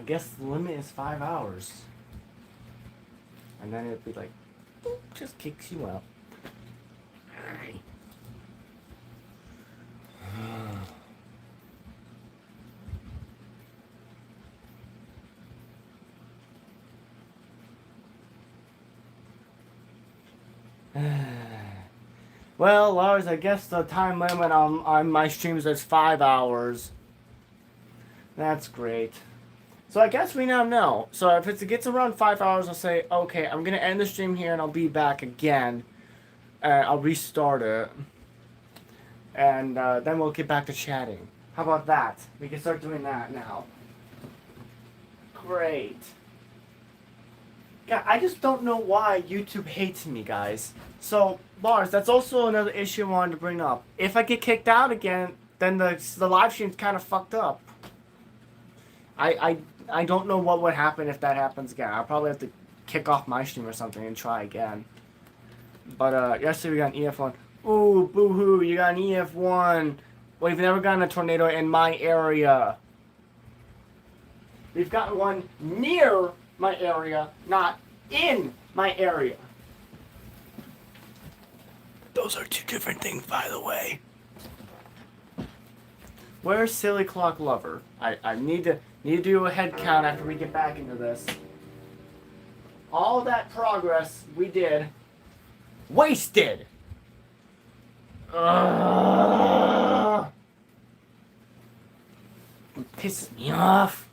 I guess the limit is 5 hours. And then it'd be like, boop, just kicks you out. Well, Lars, I guess the time limit on my streams is 5 hours. That's great. So I guess we now know. So if it gets around 5 hours, I'll say, okay, I'm going to end the stream here and I'll be back again. I'll restart it. And then we'll get back to chatting. How about that? We can start doing that now. Great. Yeah, I just don't know why YouTube hates me, guys. So, Lars, that's also another issue I wanted to bring up. If I get kicked out again, then the live stream's kind of fucked up. I don't know what would happen if that happens again. I'll probably have to kick off my stream or something and try again. But yesterday we got an EF1. Ooh, boo-hoo, you got an EF1. We've never gotten a tornado in my area. We've gotten one near my area, not in my area. Those are two different things, by the way. Where's Silly Clock Lover? I need to do a head count after we get back into this. All that progress we did, wasted. Ugh. It pisses me off.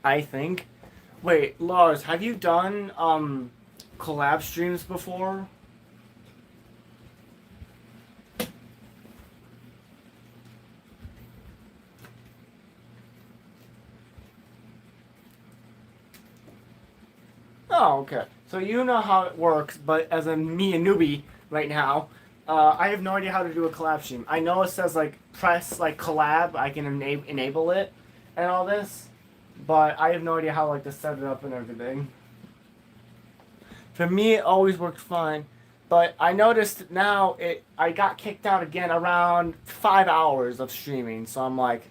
I think. Wait, Lars, have you done collab streams before? Oh, okay. So you know how it works, but as a newbie right now, I have no idea how to do a collab stream. I know it says like press like collab, I can enable it and all this, but I have no idea how like to set it up and everything. For me, it always worked fine, but I noticed now I got kicked out again around 5 hours of streaming, so I'm like,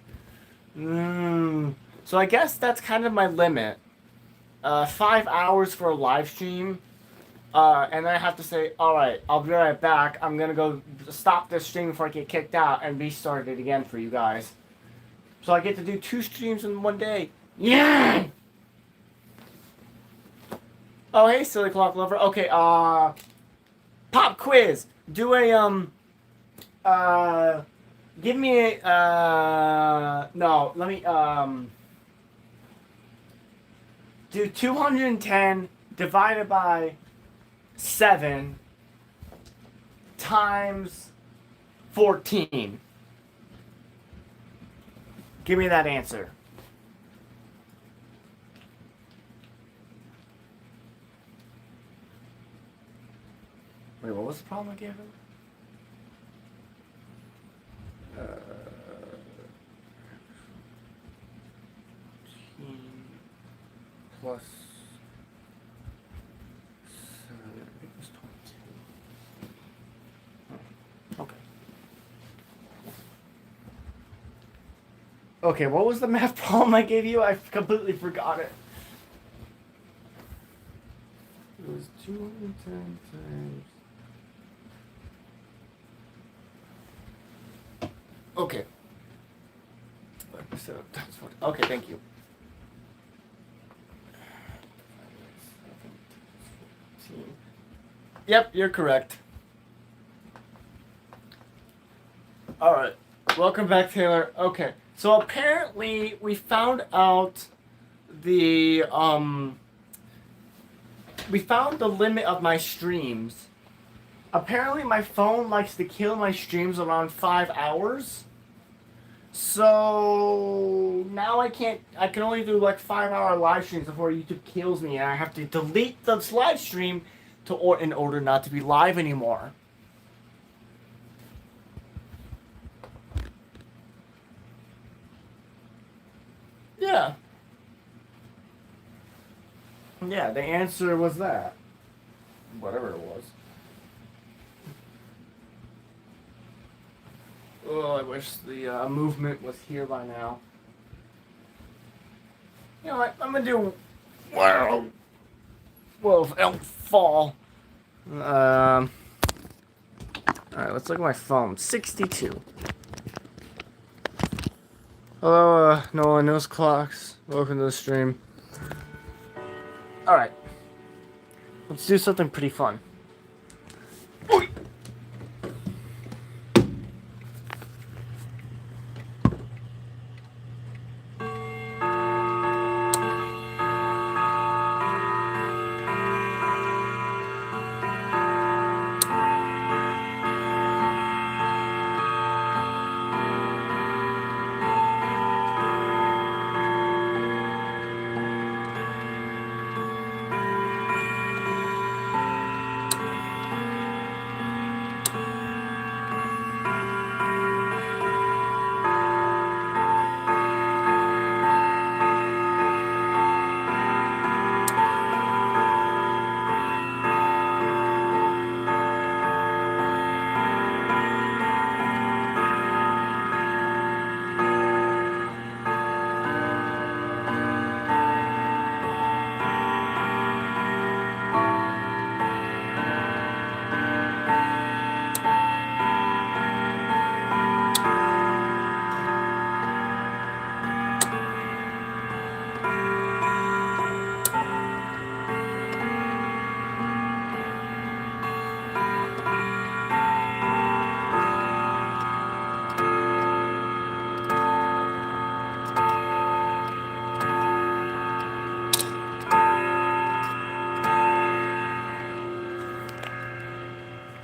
So I guess that's kind of my limit. 5 hours for a live stream, and then I have to say, alright, I'll be right back. I'm gonna go stop this stream before I get kicked out and restart it again for you guys. So I get to do 2 streams in one day. Yeah! Oh, hey, Silly Clock Lover. Okay, pop quiz. Do a, give me a, no, let me, do 210 divided by 7 times 14. Give me that answer. Wait, what was the problem I gave him? Plus 7, I think it was 22. Okay. Okay, what was the math problem I gave you? I completely forgot it. It was 210 times. Okay. So that's what. Okay, thank you. Yep, you're correct. Alright. Welcome back, Taylor. Okay. So apparently we found out we found the limit of my streams. Apparently my phone likes to kill my streams around 5 hours. So now I can only do like 5-hour live streams before YouTube kills me, and I have to delete the live stream in order not to be live anymore. Yeah. Yeah, the answer was that. Whatever it was. Oh, I wish the movement was here by now. You know what? I'm gonna do. Wow. Whoa, don't fall. Alright, let's look at my phone. 62. Hello, Nolan News Clocks. Welcome to the stream. Alright. Let's do something pretty fun. Oy!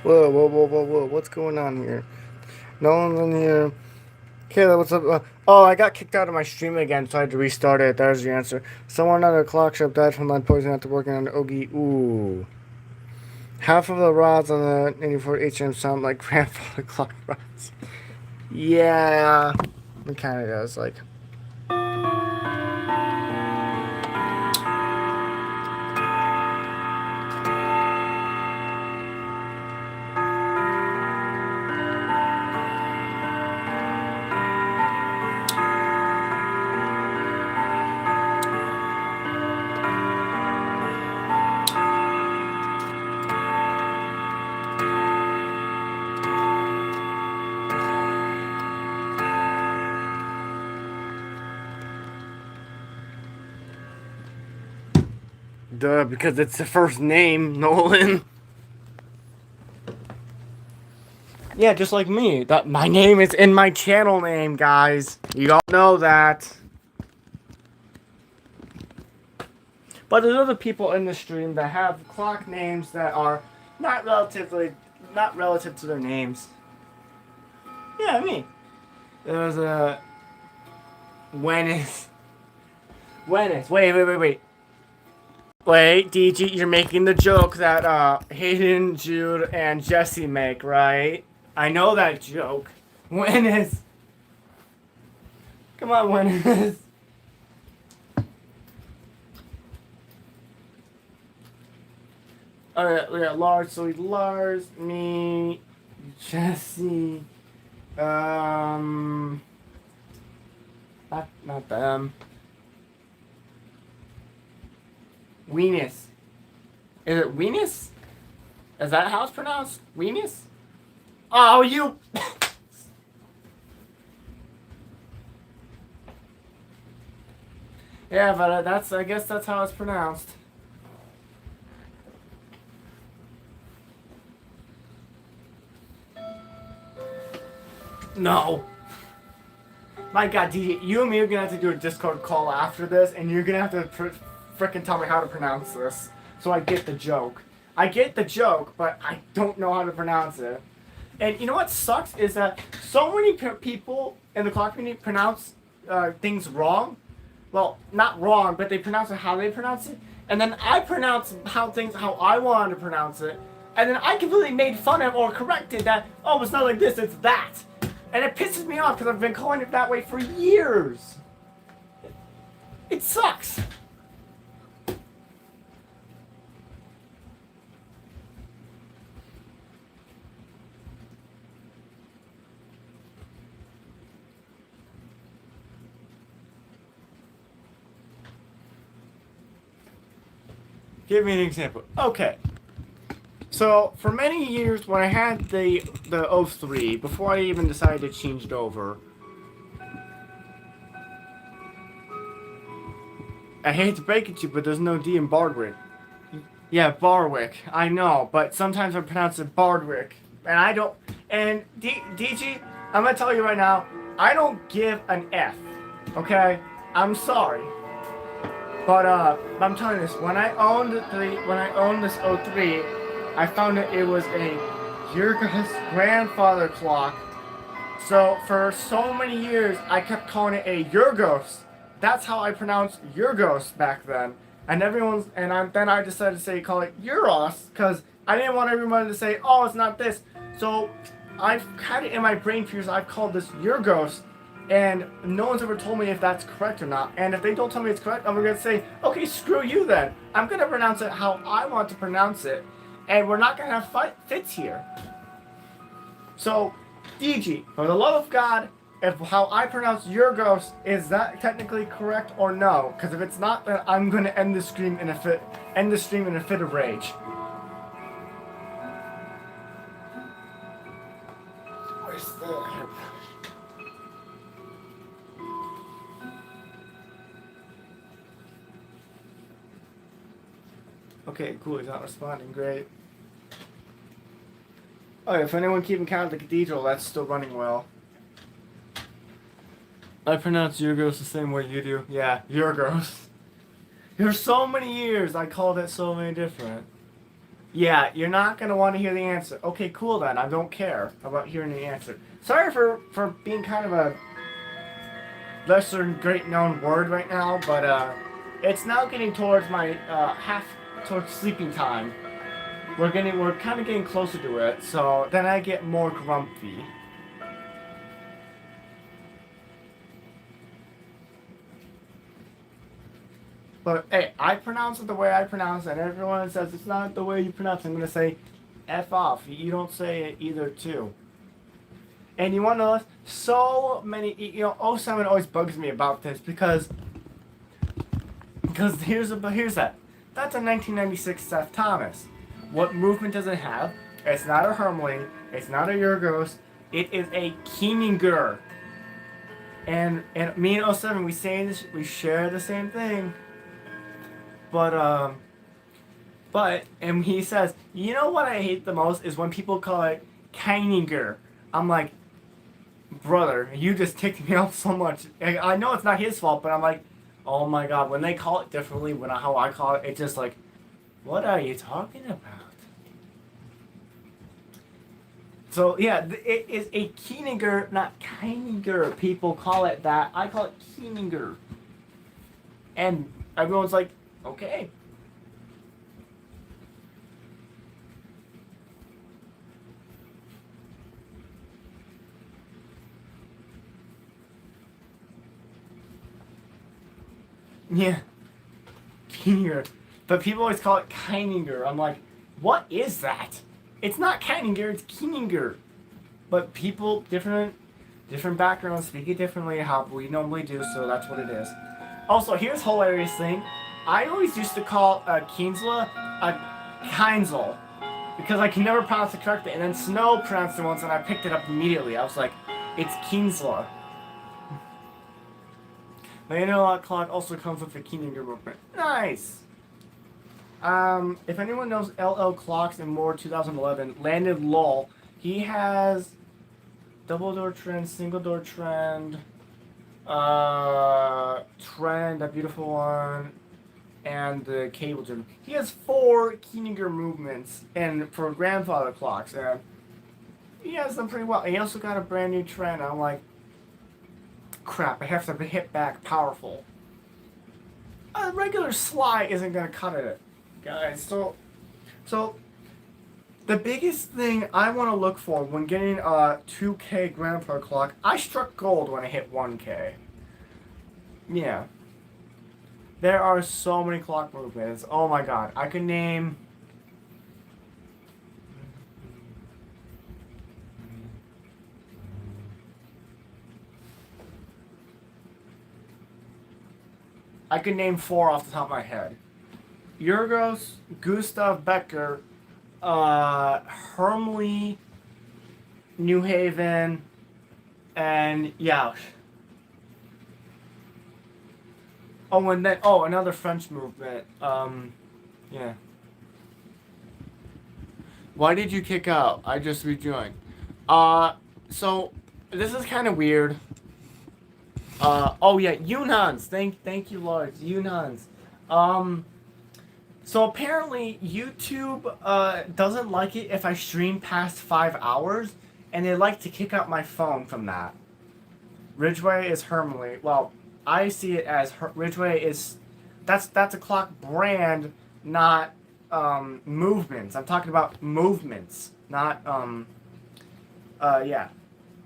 Whoa, whoa, whoa, whoa, whoa. What's going on here? No one's in here. Kayla, what's up? Oh, I got kicked out of my stream again, so I had to restart it. There's the answer. Someone at a clock shop died from lead poisoning after working on Ogie. Ooh. Half of the rods on the 84 HM sound like grandfather clock rods. Yeah. It kind of does, like. Duh, because it's the first name, Nolan. Yeah, just like me. That my name is in my channel name, guys. You all know that. But there's other people in the stream that have clock names that are not relative to their names. Yeah, me. There's a Wenis. Wait. Wait, DG, you're making the joke that Hayden, Jude, and Jesse make, right? I know that joke. Wenis. Come on, Wenis. Alright, we got Lars, so we Lars, me, Jesse, not them. Weenus. Is it Weenus? Is that how it's pronounced? Weenus? Oh, you... Yeah, but I guess that's how it's pronounced. No. My God, DJ, you and me are gonna have to do a Discord call after this, and you're gonna have to frickin' tell me how to pronounce this, so I get the joke. I get the joke, but I don't know how to pronounce it. And you know what sucks is that so many people in the clock community pronounce things wrong. Well, not wrong, but they pronounce it how they pronounce it, and then I pronounce how I wanted to pronounce it, and then I completely made fun of or corrected that. Oh, it's not like this, it's that. And it pisses me off because I've been calling it that way for years. It sucks. Give me an example. Okay. So for many years, when I had the O3, before I even decided to change it over, I hate to break it to you, but there's no D in Bardwick. Yeah, Barwick. I know, but sometimes I pronounce it Bardwick, and I don't. And DG, I'm gonna tell you right now, I don't give an F. Okay, I'm sorry, but I'm telling you this. When I owned this O3, I found that it was a Yurga's grandfather clock. So for so many years, I kept calling it a Yurgos. That's how I pronounced Yurgos back then. Then I decided to call it Euros because I didn't want everyone to say, oh, it's not this. So I've had it in my brain for years. I've called this Yurgos, and no one's ever told me if that's correct or not. And if they don't tell me it's correct, I'm gonna say, okay, screw you then. I'm gonna pronounce it how I want to pronounce it, and we're not gonna have fits here. So, DG, for the love of God, if how I pronounce Yurgos, is that technically correct or no? Because if it's not, then I'm going to end the stream in a fit of rage. Where's the Okay, cool. He's not responding. Great. Oh, if anyone keeping count of the cathedral, that's still running well. I pronounce Yurgos the same way you do. Yeah, Yurgos. There's so many years I called it so many different. Yeah, you're not going to want to hear the answer. Okay, cool then. I don't care about hearing the answer. Sorry for being kind of a lesser great known word right now, but it's now getting towards my towards sleeping time. We're kind of getting closer to it, so then I get more grumpy. But hey, I pronounce it the way I pronounce it, and everyone says it's not the way you pronounce it. I'm gonna say, F off. You don't say it either too. And you want to know, so many, O 07 always bugs me about this because here's that. That's a 1996 Seth Thomas. What movement does it have? It's not a Hermling. It's not a Yurgos. It is a Keeningur. And me and 07, we share the same thing. But and he says, you know what I hate the most is when people call it Keininger. I'm like, brother, you just ticked me off so much. I know it's not his fault, but I'm like, oh my god, when they call it differently, how I call it, it's just like, what are you talking about? So yeah, it is a Keininger, not Keininger. People call it that. I call it Keininger. And everyone's like, okay. Yeah. Keininger. But people always call it Keininger. I'm like, what is that? It's not Keininger, it's Keininger. But people, different backgrounds, speak it differently how we normally do, so that's what it is. Also, here's a hilarious thing. I always used to call Kienzla a Keinzel because I can never pronounce it correctly. And then Snow pronounced it once, and I picked it up immediately. I was like, it's Kienzla. My analog clock also comes with the Keininger movement. Nice. If anyone knows LL Clocks and more 2011, Landon Lull, he has double door trend, single door trend, trend, a beautiful one, and the cable gym. He has 4 Keininger movements and for grandfather clocks, and he has them pretty well. And he also got a brand new trend. I'm like, crap, I have to hit back powerful. A regular Sly isn't gonna cut it, guys. So the biggest thing I want to look for when getting a 2K grandfather clock, I struck gold when I hit 1K. Yeah. There are so many clock movements. Oh my god. I could name... I could name 4 off the top of my head. Yorgos Gustav Becker, Hermle, New Haven, and Yauch. Oh, and then another French movement. Yeah. Why did you kick out? I just rejoined. So this is kind of weird. Oh yeah, Yunans. Thank you, Lord. Yunans. Um, so apparently YouTube doesn't like it if I stream past 5 hours, and they like to kick out my phone from that. Ridgeway is Hermle. Well, I see it as Ridgeway is that's a clock brand, not movements. I'm talking about movements, not yeah.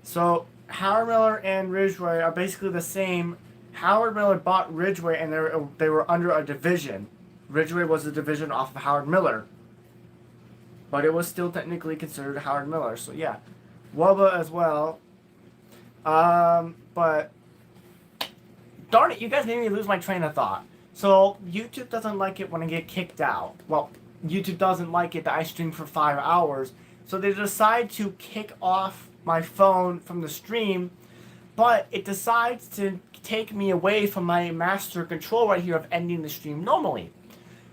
So Howard Miller and Ridgeway are basically the same. Howard Miller bought Ridgeway, and they were under a division. Ridgeway was a division off of Howard Miller, but it was still technically considered Howard Miller. So yeah, Wubba as well. But darn it, you guys made me lose my train of thought. So YouTube doesn't like it when I get kicked out. Well, YouTube doesn't like it that I stream for 5 hours. So they decide to kick off my phone from the stream, but it decides to take me away from my master control right here of ending the stream normally.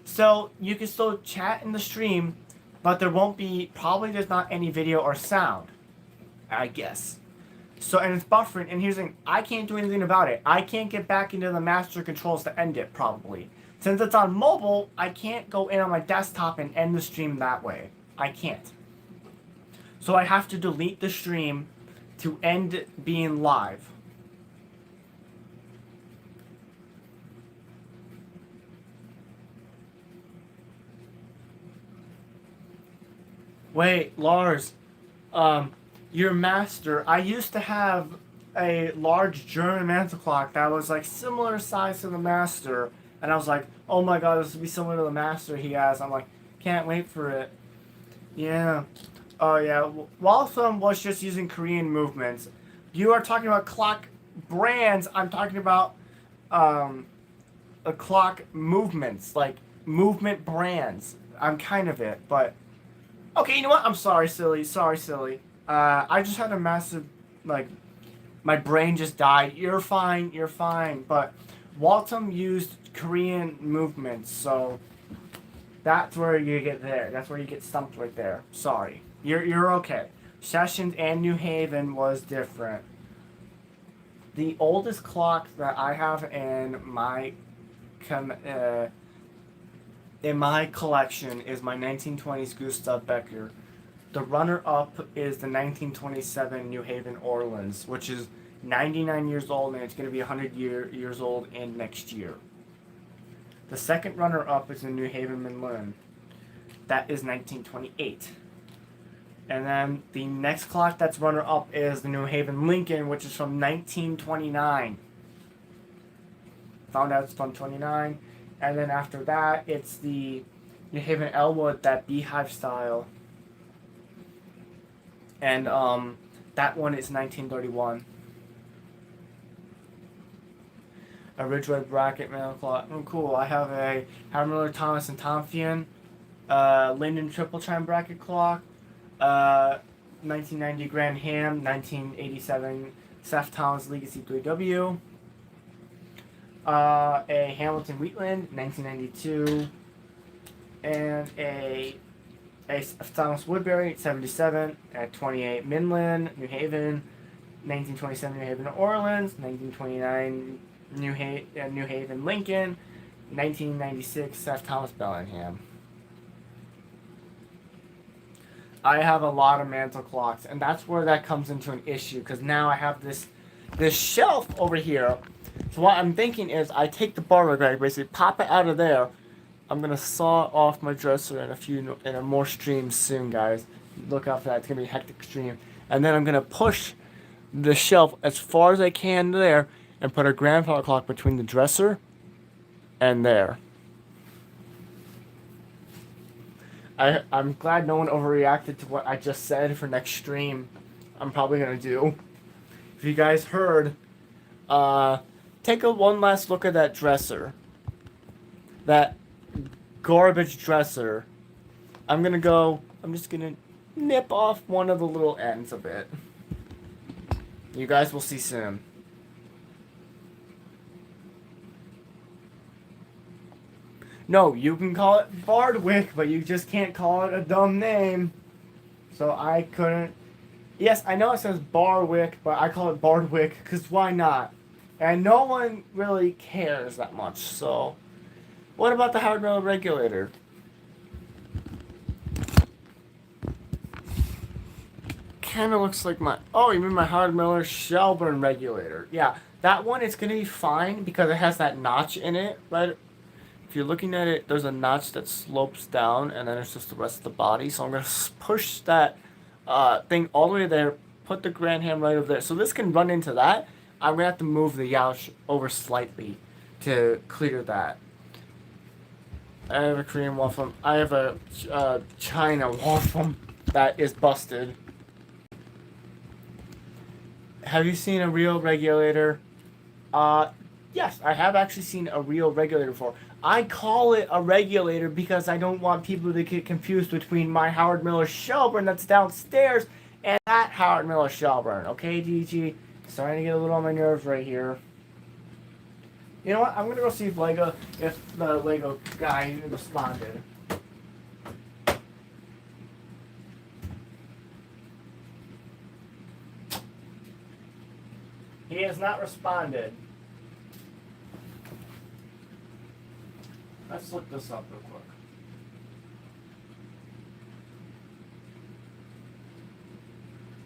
So you can still chat in the stream, but there won't be, probably there's not any video or sound, I guess. So, and it's buffering, and here's the thing, I can't do anything about it. I can't get back into the master controls to end it, probably. Since it's on mobile, I can't go in on my desktop and end the stream that way. I can't. So I have to delete the stream to end being live. Wait, Lars, your master, I used to have a large German mantle clock that was like similar size to the master, and I was like, oh my god, this would be similar to the master he has. I'm like, can't wait for it. Yeah. Oh yeah. Waltham was just using Korean movements. You are talking about clock brands. I'm talking about a clock movements, like movement brands. I'm kind of it, but okay. You know what? I'm sorry, silly. Sorry, silly. I just had a massive, like, my brain just died. You're fine. You're fine. But Waltham used Korean movements, so that's where you get there. That's where you get stumped right there. Sorry. You're okay. Sessions and New Haven was different. The oldest clock that I have in my collection is my 1920s Gustav Becker. The runner-up is the 1927 New Haven Orleans, which is 99 years old, and it's going to be 100 years old in next year. The second runner-up is the New Haven Minlin. That is 1928. And then the next clock that's runner-up is the New Haven Lincoln, which is from 1929. Found out it's from 29. And then after that, it's the New Haven Elwood, that beehive style. And that one is 1931. A Ridgeway bracket mail clock. Oh, cool. I have a Howard Miller, Thomas, and Tomfian Linden triple chime bracket clock. 1990 Grand Ham. 1987 Seth Thomas Legacy 3W. A Hamilton Wheatland, 1992. And a Thomas Woodbury, 77, at 28 Minland, New Haven, 1927 New Haven Orleans, 1929 New Haven Lincoln, 1996 Seth Thomas Bellingham. I have a lot of mantle clocks, and that's where that comes into an issue, because now I have this shelf over here. So what I'm thinking is I take the bar guide, basically pop it out of there. I'm gonna saw off my dresser in a more streams soon, guys. Look out for that. It's gonna be a hectic stream. And then I'm gonna push the shelf as far as I can there and put a grandfather clock between the dresser and there. I'm glad no one overreacted to what I just said for next stream. I'm probably gonna do. If you guys heard, take one last look at that dresser. That garbage dresser. I'm just gonna nip off one of the little ends of it. You guys will see soon. No, you can call it Bardwick, but you just can't call it a dumb name. So I couldn't. Yes, I know it says Barwick, but I call it Bardwick because why not? And no one really cares that much. So, what about the Howard Miller regulator? Kind of looks like my. Oh, you mean my Howard Miller Shelburne regulator? Yeah, that one is gonna be fine because it has that notch in it, right? If you're looking at it, there's a notch that slopes down, and then it's just the rest of the body. So I'm gonna push that thing all the way there, put the Grand Ham right over there. So this can run into that. I'm gonna have to move the Youch over slightly to clear that. I have a Korean waffle. I have a China waffle that is busted. Have you seen a real regulator? Yes, I have actually seen a real regulator before. I call it a regulator because I don't want people to get confused between my Howard Miller Shelburne that's downstairs and that Howard Miller Shelburne. Okay, DG? Starting to get a little on my nerves right here. You know what? I'm gonna go see if the Lego guy responded. He has not responded. Let's look this up real quick.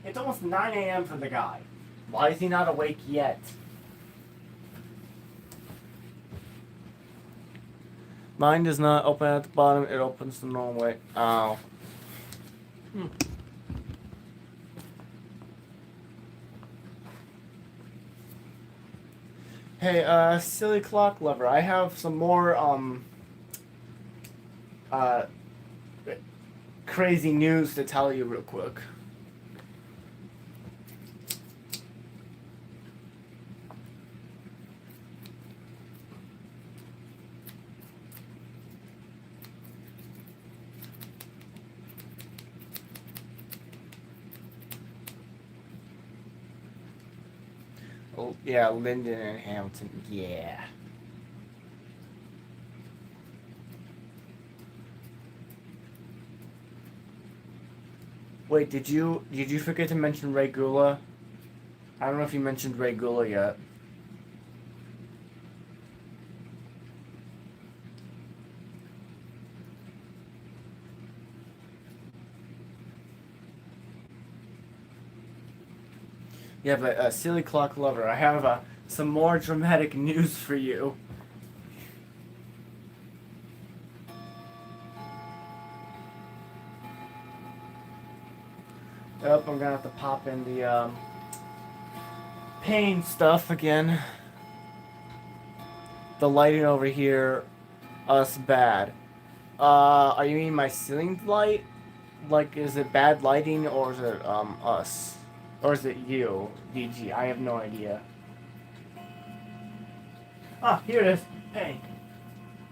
It's almost 9 a.m. for the guy. Why is he not awake yet? Mine does not open at the bottom. It opens the normal way. Oh. Hey, silly clock lover. I have some more, crazy news to tell you real quick. Oh, yeah, Lyndon and Hamilton. Yeah. Wait, did you forget to mention Ray Gula? I don't know if you mentioned Ray Gula yet. Yeah, but silly clock lover, I have some more dramatic news for you. Yep, I'm gonna have to pop in the pain stuff again. The lighting over here, us bad. Are you mean my ceiling light? Like, is it bad lighting or is it us? Or is it you, DG? I have no idea. Ah, here it is. Pain.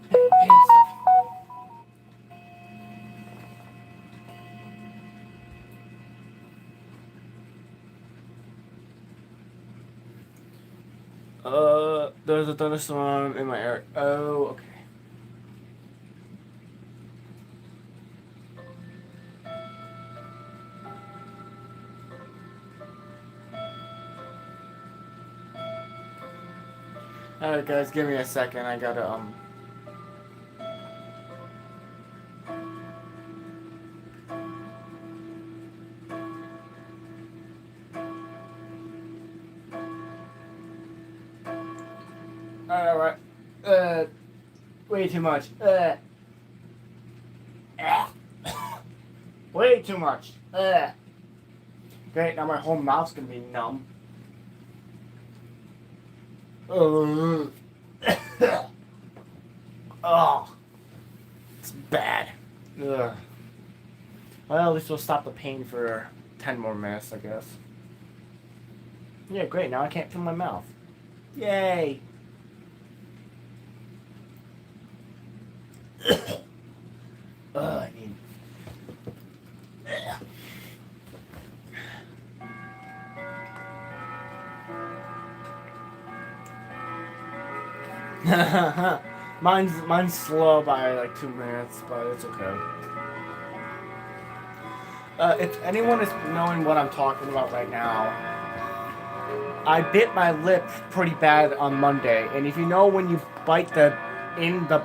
Pain stuff. There's a thunderstorm in my area. Oh, okay. Alright guys, give me a second. I gotta Alright. Way too much. Way too much. Great, now my whole mouth's gonna be numb. Oh, it's bad. Ugh. Well, at least we'll stop the pain for 10 more minutes, I guess. Yeah, great. Now I can't feel my mouth. Yay! mine's slow by like 2 minutes, but it's okay. If anyone is knowing what I'm talking about right now, I bit my lip pretty bad on Monday, and if you know when you bite the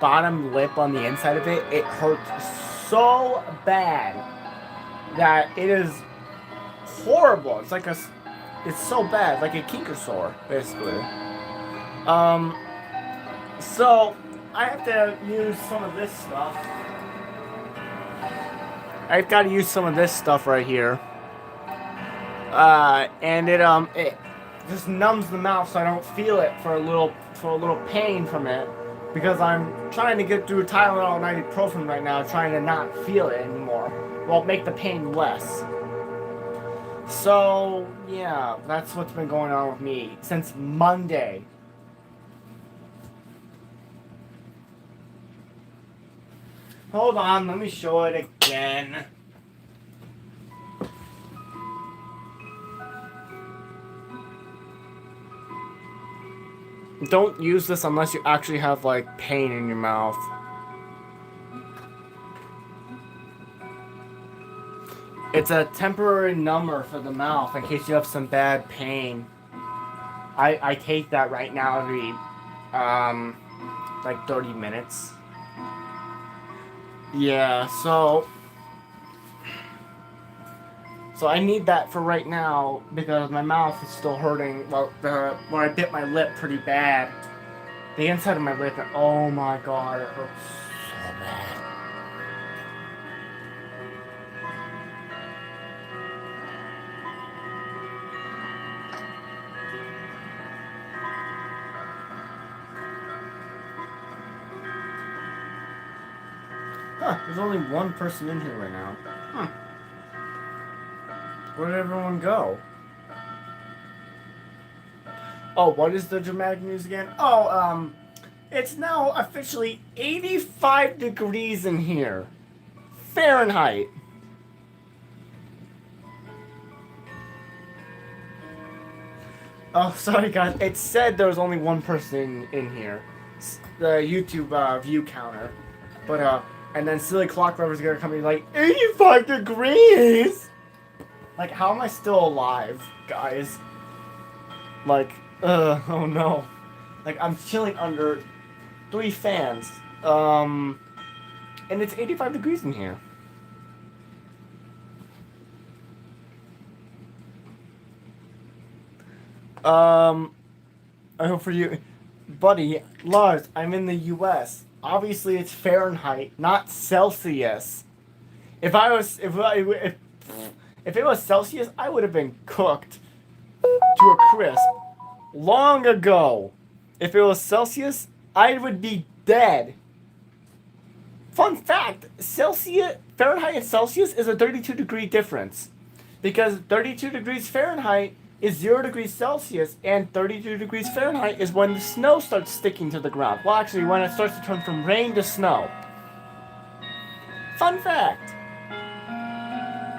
bottom lip on the inside of it, it hurts so bad that it is horrible. It's so bad, like a kinker sore, basically. So I have to use some of this stuff. I've got to use some of this stuff right here. And it just numbs the mouth so I don't feel it for a little pain from it, because I'm trying to get through Tylenol and ibuprofen right now, trying to not feel it anymore. Well, make the pain less. So yeah, that's what's been going on with me since Monday. Hold on, let me show it again. Don't use this unless you actually have, like, pain in your mouth. It's a temporary number for the mouth in case you have some bad pain. I take that right now every, like 30 minutes. Yeah, so I need that for right now because my mouth is still hurting. Well, where I bit my lip pretty bad. The inside of my lip, oh my god, it hurts so bad. Huh, there's only one person in here right now. Huh. Where did everyone go? Oh, what is the dramatic news again? Oh, it's now officially 85 degrees in here. Fahrenheit. Oh, sorry guys. It said there was only one person in here. The YouTube view counter. But, and then Silly Clock Lover's gonna come in like, 85 degrees! Like, how am I still alive, guys? Like, oh no. Like, I'm chilling under 3 fans. And it's 85 degrees in here. I hope for you. Buddy, Lars, I'm in the US. Obviously, it's Fahrenheit, not Celsius. If it was Celsius, I would have been cooked to a crisp long ago. If it was Celsius, I would be dead. Fun fact, Fahrenheit and Celsius is a 32-degree difference. Because 32 degrees Fahrenheit is 0 degrees Celsius, and 32 degrees Fahrenheit is when the snow starts sticking to the ground. Well, actually, when it starts to turn from rain to snow. Fun fact.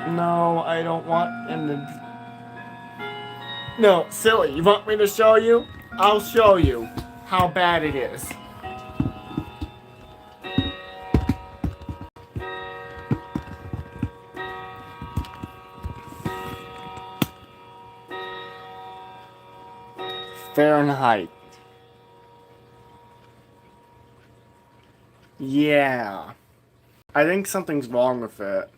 No, I don't want him to... No, silly, you want me to show you? I'll show you how bad it is. Fahrenheit. Yeah. I think something's wrong with it.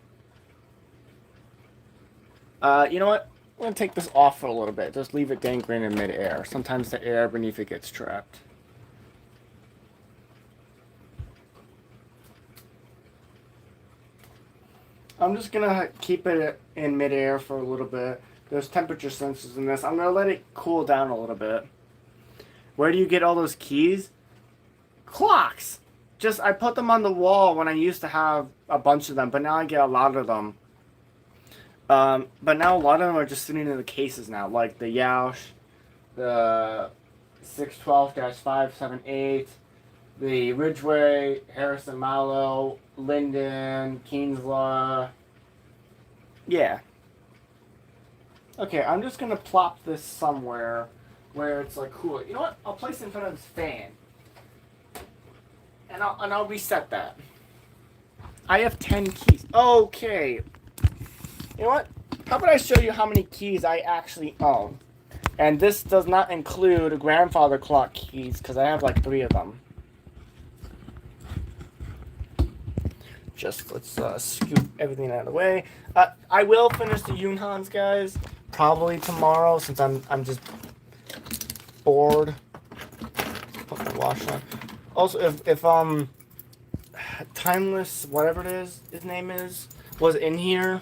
You know what? I'm going to take this off for a little bit. Just leave it dangling in midair. Sometimes the air beneath it gets trapped. I'm just going to keep it in midair for a little bit. There's temperature sensors in this. I'm going to let it cool down a little bit. Where do you get all those keys? Clocks! Just, I put them on the wall when I used to have a bunch of them, but now I get a lot of them. But now a lot of them are just sitting in the cases now, like the Yauch, the 612-578, the Ridgeway, Harrison Malo, Linden, Kienzler. Yeah. Okay, I'm just going to plop this somewhere where it's like cool. You know what? I'll place it in front of this fan. and I'll reset that. I have 10 keys. Okay. You know what? How about I show you how many keys I actually own? And this does not include grandfather clock keys because I have like 3 of them. Just let's scoop everything out of the way. I will finish the Yunhans, guys, probably tomorrow since I'm just bored. Put my watch on. Also, if Timeless, whatever it is, his name is, was in here,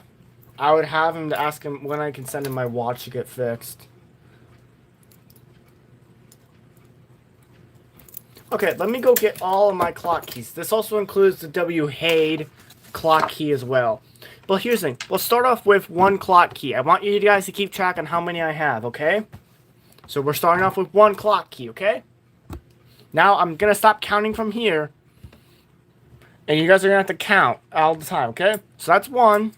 I would have him to ask him when I can send him my watch to get fixed. Okay, let me go get all of my clock keys. This also includes the W. Hade clock key as well. But here's the thing. We'll start off with 1 clock key. I want you guys to keep track on how many I have, okay? So we're starting off with 1 clock key, okay? Now I'm going to stop counting from here. And you guys are going to have to count all the time, okay? So that's 1.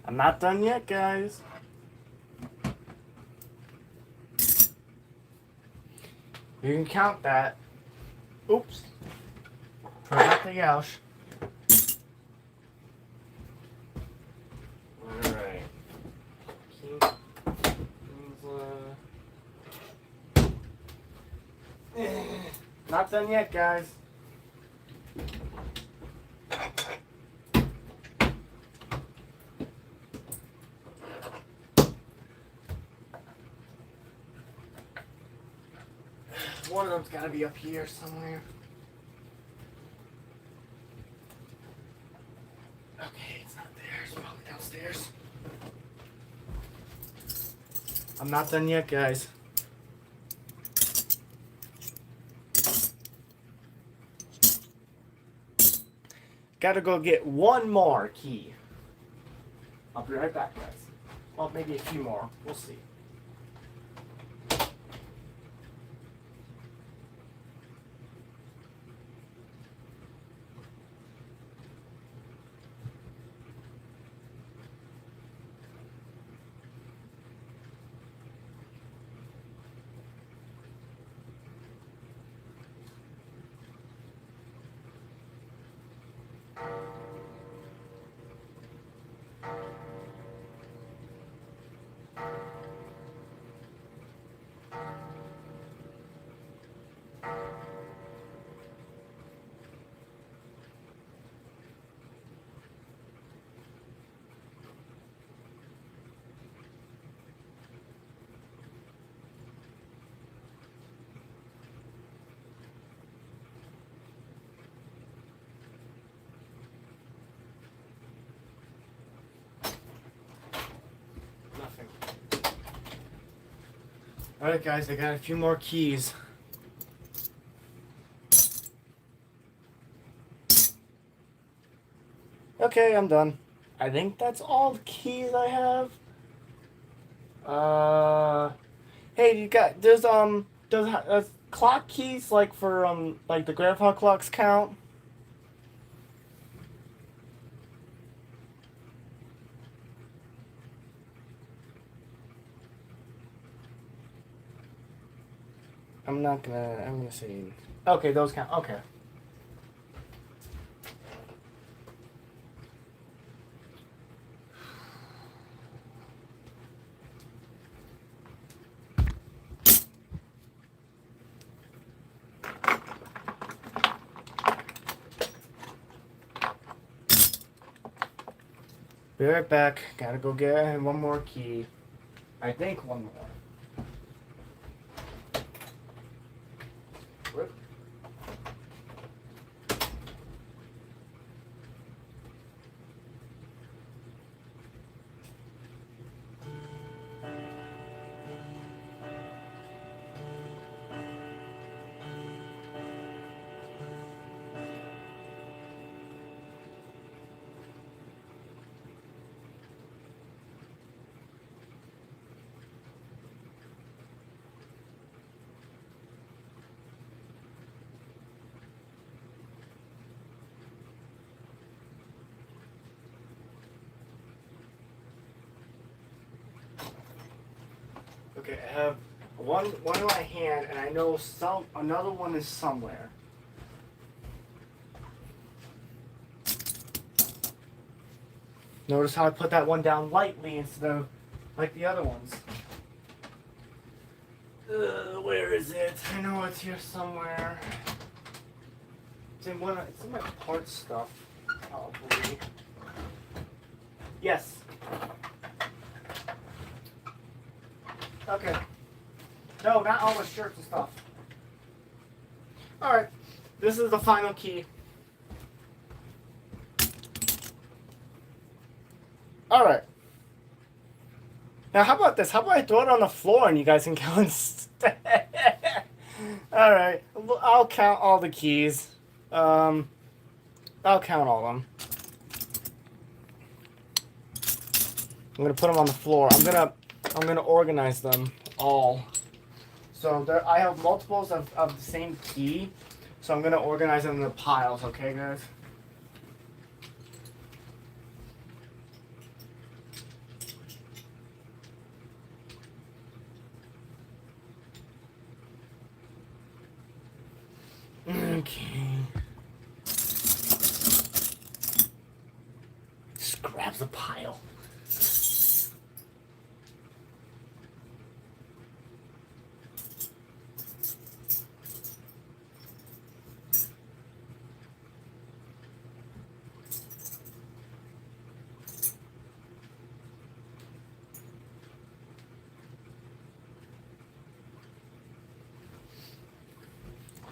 I'm not done yet, guys. You can count that. Oops. Forgot the Yaush. Alright. Not done yet, guys. One of them's gotta be up here somewhere. Okay, it's not there. It's probably downstairs. I'm not done yet, guys. Gotta go get 1 more key. I'll be right back, guys. Well, maybe a few more. We'll see. Nothing. Alright, guys, I got a few more keys. Okay, I'm done. I think that's all the keys I have. Hey, you got does clock keys like for like the grandpa clocks count? I'm gonna say okay, those count. Okay. Be right back. Gotta go get 1 more key. I think 1 more. Whoop. Okay, I have one in my hand, and I know another one is somewhere. Notice how I put that one down lightly instead of like the other ones. Where is it? I know it's here somewhere. It's in my parts stuff, probably. Yes. Okay. No, not all the shirts and stuff. Alright. This is the final key. Alright. Now, how about this? How about I throw it on the floor and you guys can count instead? Alright. I'll count all the keys. I'll count all of them. I'm gonna put them on the floor. I'm gonna organize them all. So I have multiples of the same key. So I'm gonna organize them into piles, okay guys? Okay. Just grabs the pile.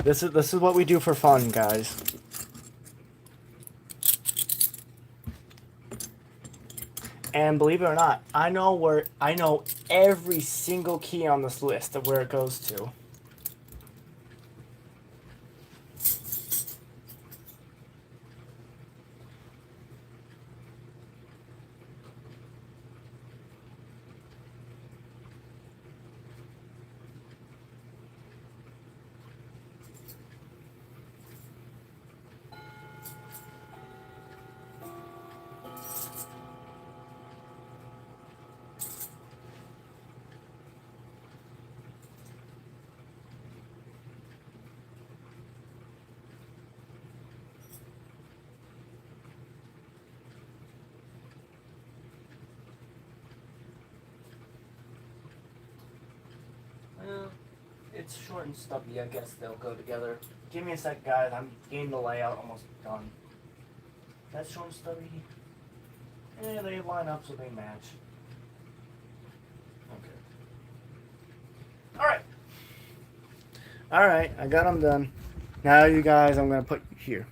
This is what we do for fun, guys. And believe it or not, I know every single key on this list of where it goes to. It's short and stubby, I guess they'll go together. Give me a sec, guys. I'm getting the layout almost done. That's short and stubby. Yeah, they line up so they match. Okay. Alright. Alright, I got them done. Now you guys, I'm going to put you here.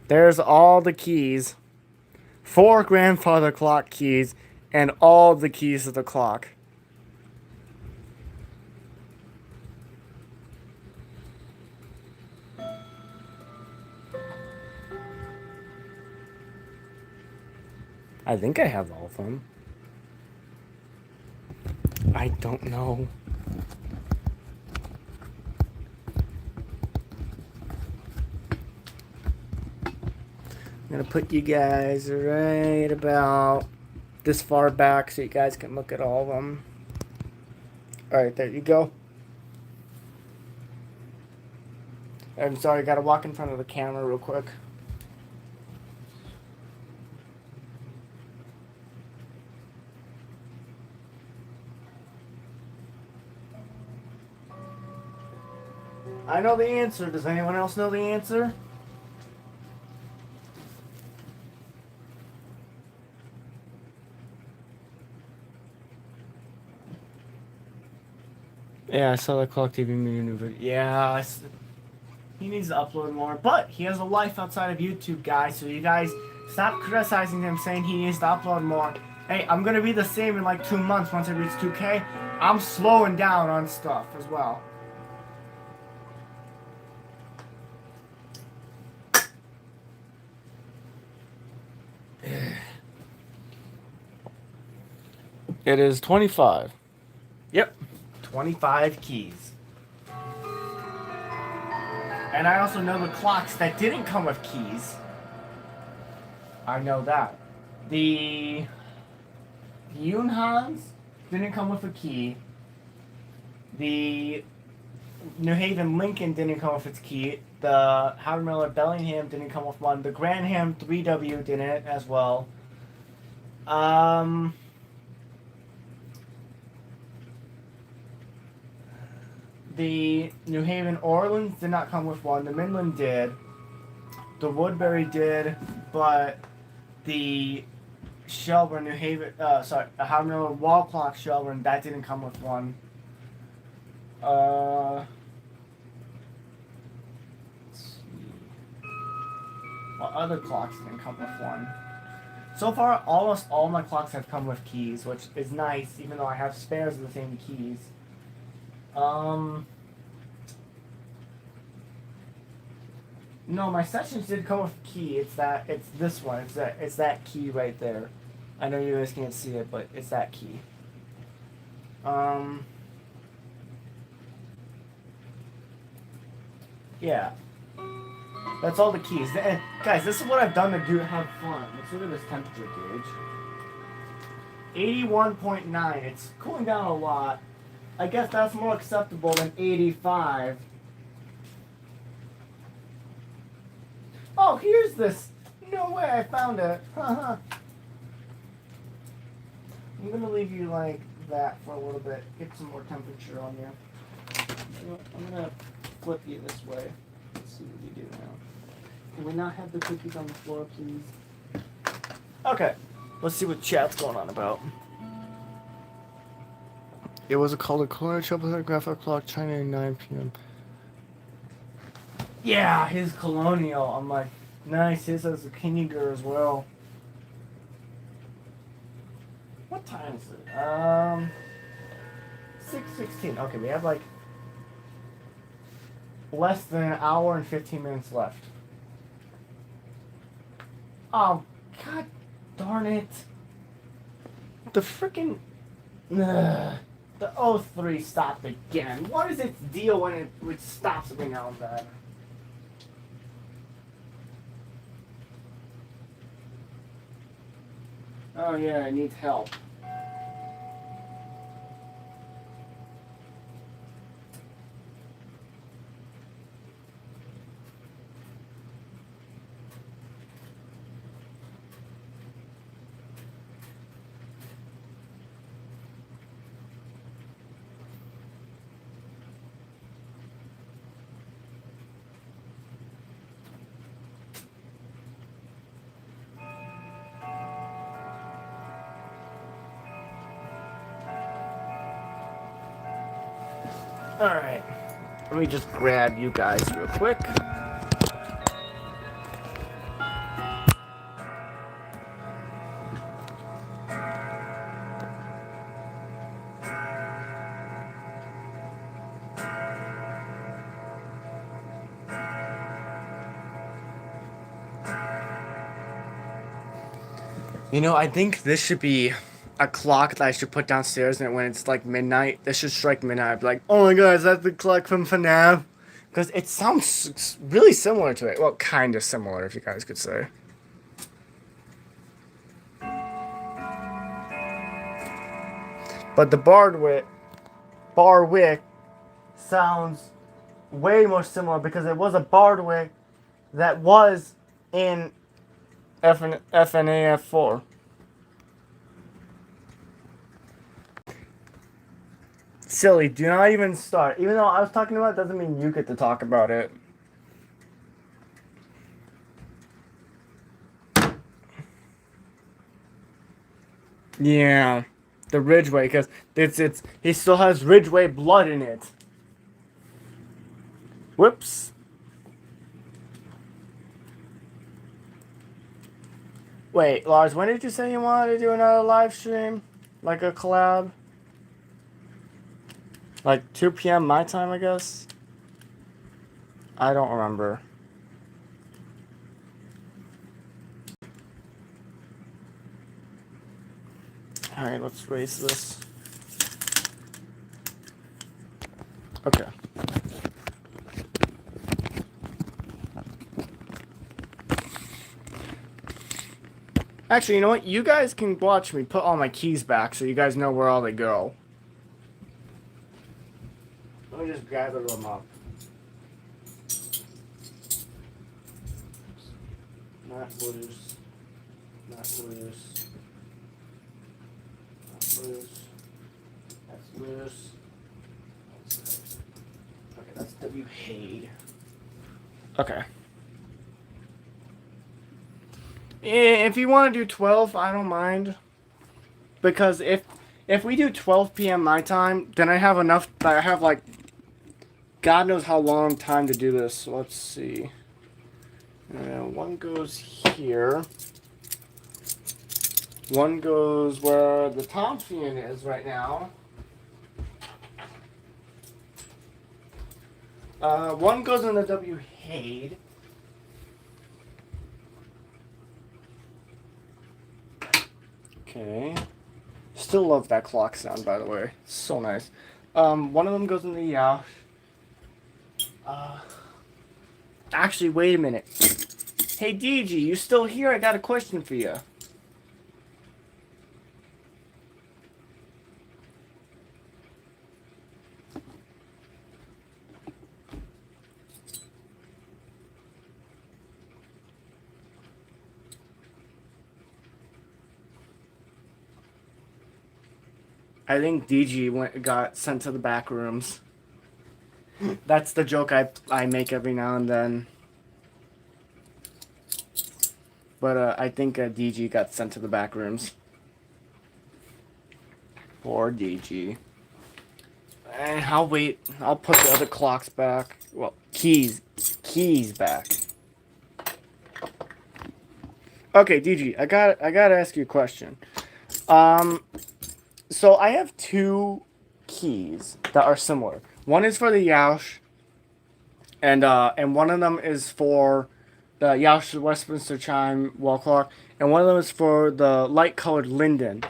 There's all the keys. 4 grandfather clock keys. And all the keys to the clock. I think I have all of them. I don't know. I'm gonna put you guys right about this far back so you guys can look at all of them. Alright, there you go. I'm sorry, I gotta walk in front of the camera real quick. I know the answer. Does anyone else know the answer? Yeah, I saw the Clock TV new video. Yeah, he needs to upload more, but he has a life outside of YouTube, guys. So you guys stop criticizing him, saying he needs to upload more. Hey, I'm gonna be the same in like 2 months once it reaches 2K. I'm slowing down on stuff as well. It is 25. Yep. 25 keys. And I also know the clocks that didn't come with keys. I know that. The Yunhans didn't come with a key. The New Haven Lincoln didn't come with its key. The Howard Miller Bellingham didn't come with one. The Granham 3W didn't as well. The New Haven Orleans did not come with one. The Midland did. The Woodbury did, but the Shelburne, New Haven, the Howard Miller Wall Clock Shelburne, that didn't come with one. Let's see. What other clocks didn't come with one? So far, almost all my clocks have come with keys, which is nice, even though I have spares of the same keys. No, my Sessions did come with a key. It's this one. It's that key right there. I know you guys can't see it, but it's that key. Yeah. That's all the keys. And guys, this is what I've done to have fun. Let's look at this temperature gauge. 81.9. It's cooling down a lot. I guess that's more acceptable than 85. Oh, here's this. No way, I found it. I'm gonna leave you like that for a little bit. Get some more temperature on you. I'm gonna flip you this way. Let's see what you do now. Can we not have the cookies on the floor, please? Okay, let's see what chat's going on about. It was called a color triple graphic clock, China 9 p.m. Yeah, his colonial. I'm like, nice. His has a Kinniger as well. What time is it? 6:16. Okay, we have like less than an hour and 15 minutes left. Oh, god darn it. The freaking... the 03 stopped again. What is its deal when it stops every now and then? Oh yeah, it needs help. Alright, let me just grab you guys real quick. You know, I think this should be a clock that I should put downstairs, and when it's like midnight, this should strike midnight. I'd be like, oh my god, is that the clock from FNAF? Because it sounds really similar to it. Well, kind of similar, if you guys could say. But the Barwick sounds way more similar because it was a Bardwick that was in FNAF 4. Silly, do not even start. Even though I was talking about it, doesn't mean you get to talk about it. Yeah, the Ridgeway, because it's he still has Ridgeway blood in it. Whoops. Wait, Lars, when did you say you wanted to do another live stream? Like a collab? Like 2 p.m. my time, I guess? I don't remember. Alright, let's raise this. Okay. Actually, you know what? You guys can watch me put all my keys back so you guys know where all they go. Let me just gather them up. Not loose. Not loose. Not loose. That's loose. Okay, that's W. Hayde. Okay. If you want to do 12, I don't mind. Because if we do 12 p.m. my time, then I have enough. I have like God knows how long time to do this. So let's see. One goes here. One goes where the Thompson is right now. One goes in the W. Hayde. Okay. Still love that clock sound, by the way. So nice. One of them goes in the Yauch. Actually, wait a minute. Hey, DG, you still here? I got a question for you. I think DG got sent to the back rooms. That's the joke I make every now and then. But I think DG got sent to the back rooms. Poor DG. And I'll wait. I'll put the other clocks back. Well, keys back. Okay, DG, I gotta ask you a question. So I have two keys that are similar. One is for the Yauch, and one of them is for the Yauch Westminster Chime wall clock, and one of them is for the light-colored Linden.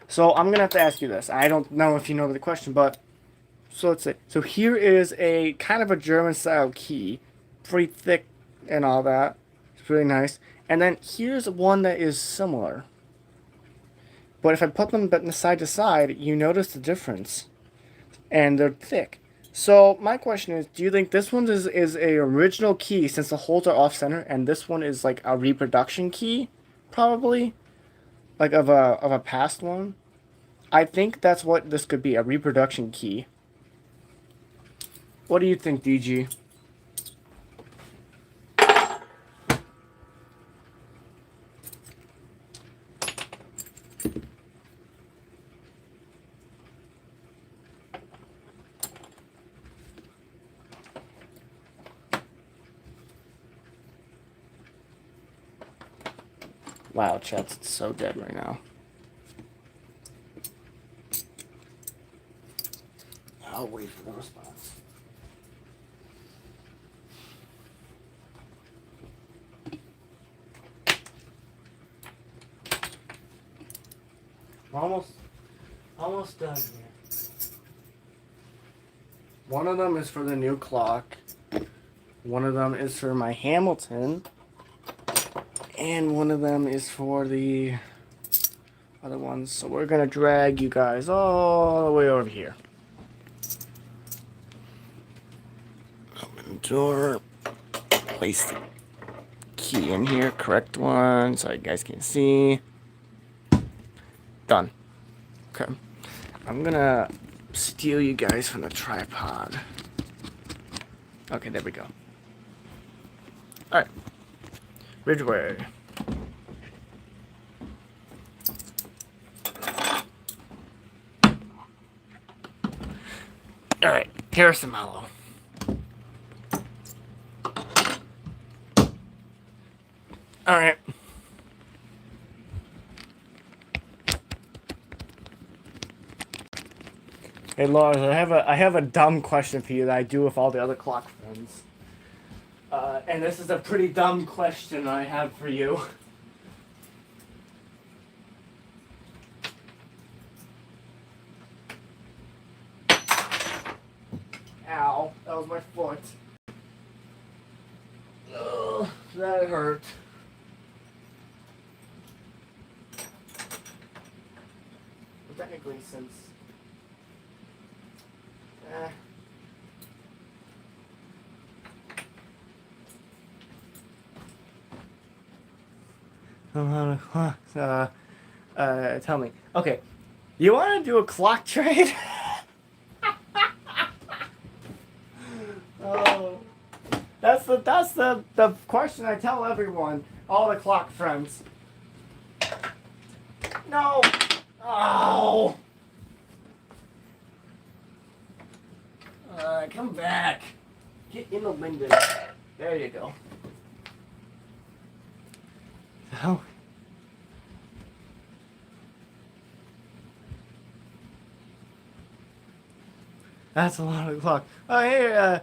So I'm gonna have to ask you this. I don't know if you know the question, but so let's say. So here is a kind of a German-style key, pretty thick and all that. It's really nice. And then here's one that is similar. But if I put them side to side, you notice the difference. And they're thick. So my question is, do you think this one is a original key since the holes are off center, and this one is like a reproduction key, probably, like of a past one? I think that's what this could be, a reproduction key. What do you think, DG? Wow, chat's so dead right now. I'll wait for the response. We're almost done here. One of them is for the new clock. One of them is for my Hamilton. And one of them is for the other ones. So we're going to drag you guys all the way over here. Open the door. Place the key in here. Correct one so you guys can see. Done. Okay. I'm going to steal you guys from the tripod. Okay, there we go. Alright. Ridgeway. Alright, Harrison Mallow. Alright. Hey Lars, I have a dumb question for you that I do with all the other clock friends. And this is a pretty dumb question I have for you. Ow, that was my foot. Ugh, that hurt. technically, since... Eh. Tell me. Okay, you want to do a clock trade? Oh, that's the question I tell everyone, all the clock friends. No. Oh. Come back. Get in the window. There you go. So. That's a lot of clock. Oh, hey,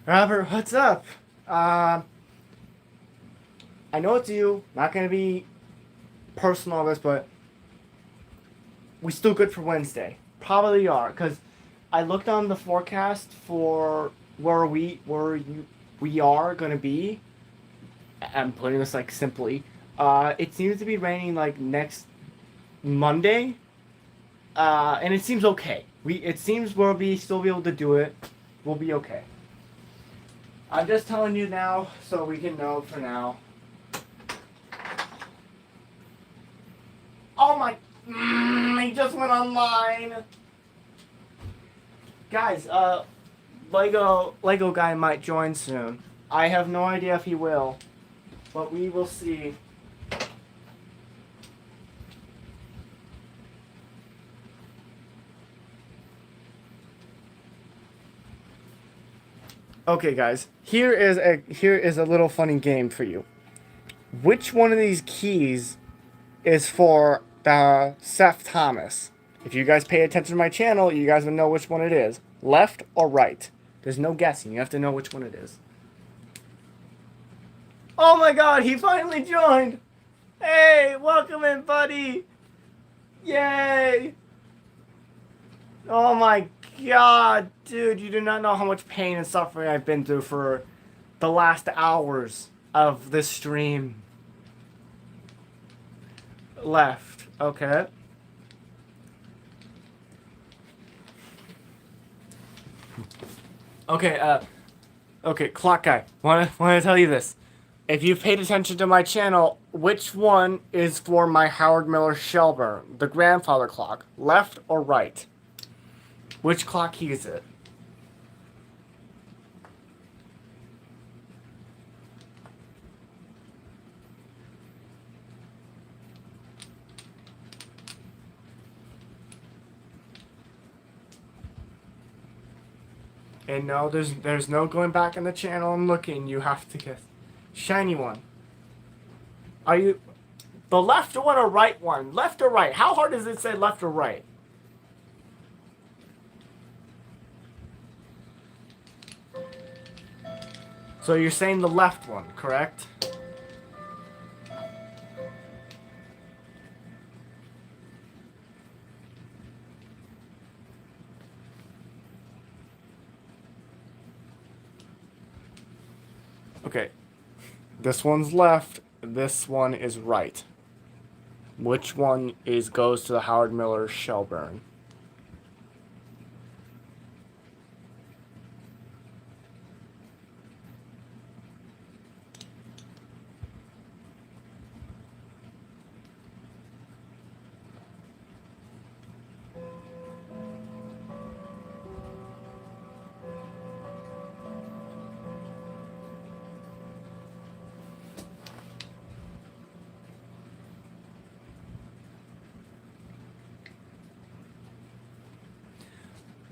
Robert, what's up? I know it's you. Not gonna be personal on this, but we still good for Wednesday. Probably are, cause I looked on the forecast for where we are gonna be. I'm putting this like simply. It seems to be raining like next Monday. And it seems okay. It seems we'll still be able to do it. We'll be okay. I'm just telling you now so we can know for now. Oh my! He just went online. Guys, Lego guy might join soon. I have no idea if he will, but we will see. Okay, guys. Here is a little funny game for you. Which one of these keys is for the Seth Thomas? If you guys pay attention to my channel, you guys will know which one it is. Left or right? There's no guessing. You have to know which one it is. Oh my God! He finally joined. Hey, welcome in, buddy. Yay! Oh my God, dude, you do not know how much pain and suffering I've been through for the last hours of this stream. Left, okay. Okay, clock guy, wanna tell you this. If you've paid attention to my channel, which one is for my Howard Miller Shelburne, the grandfather clock, left or right? Which clock key is it? And no, there's no going back in the channel and looking. You have to guess. Shiny one. Are you the left one or right one? Left or right? How hard does it say left or right? So you're saying the left one, correct? Okay. This one's left, this one is right. Which one goes to the Howard Miller Shelburne?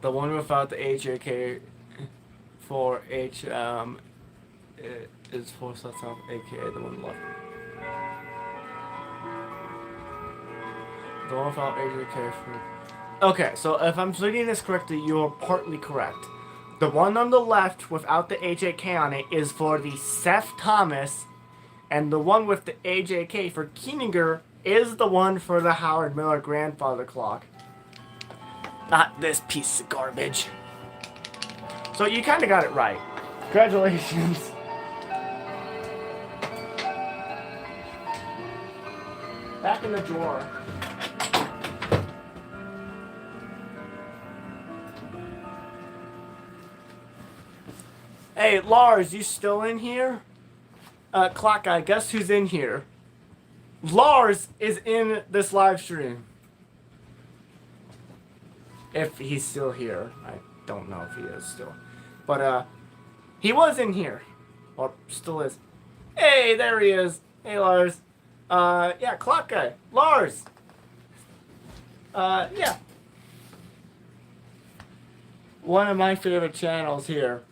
The one without the HAK for H is for sets of aka the one left. The one without HAK for. Okay, so if I'm reading this correctly, you're partly correct. The one on the left without the HAK on it is for the Seth Thomas, and the one with the HAK for Keeneger is the one for the Howard Miller grandfather clock. Not this piece of garbage. So you kind of got it right. Congratulations. Back in the drawer. Hey, Lars, you still in here? Clock guy, guess who's in here? Lars is in this live stream. If he's still here. I don't know if he is still. But, he was in here. Or still is. Hey, there he is. Hey, Lars. Yeah, clock guy. Lars. Yeah. One of my favorite channels here.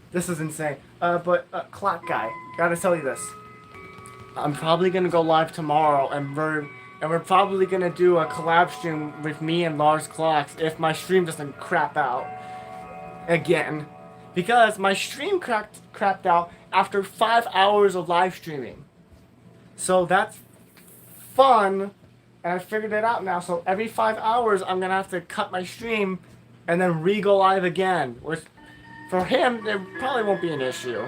This is insane. But clock guy, gotta tell you this. I'm probably gonna go live tomorrow, and we're probably gonna do a collab stream with me and Lars Clocks if my stream doesn't crap out again, because my stream crapped out after 5 hours of live streaming. So that's fun, and I figured it out now. So every 5 hours, I'm gonna have to cut my stream and then re-go live again. Which, for him, there probably won't be an issue.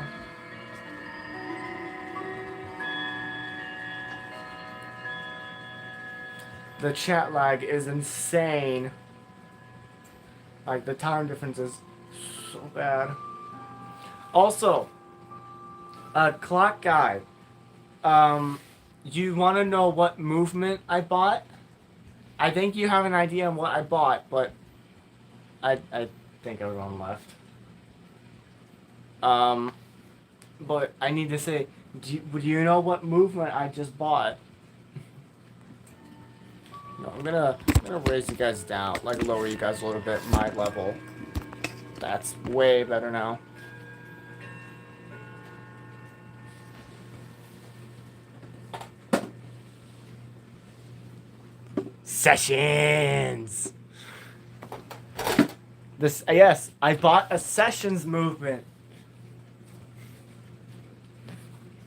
The chat lag is insane. Like, the time difference is so bad. Also, clock guy, you want to know what movement I bought? I think you have an idea on what I bought, but I think everyone left. But I need to say, do you know what movement I just bought? No, I'm gonna raise you guys down, like lower you guys a little bit, my level. That's way better now. Sessions! Yes, I bought a Sessions movement.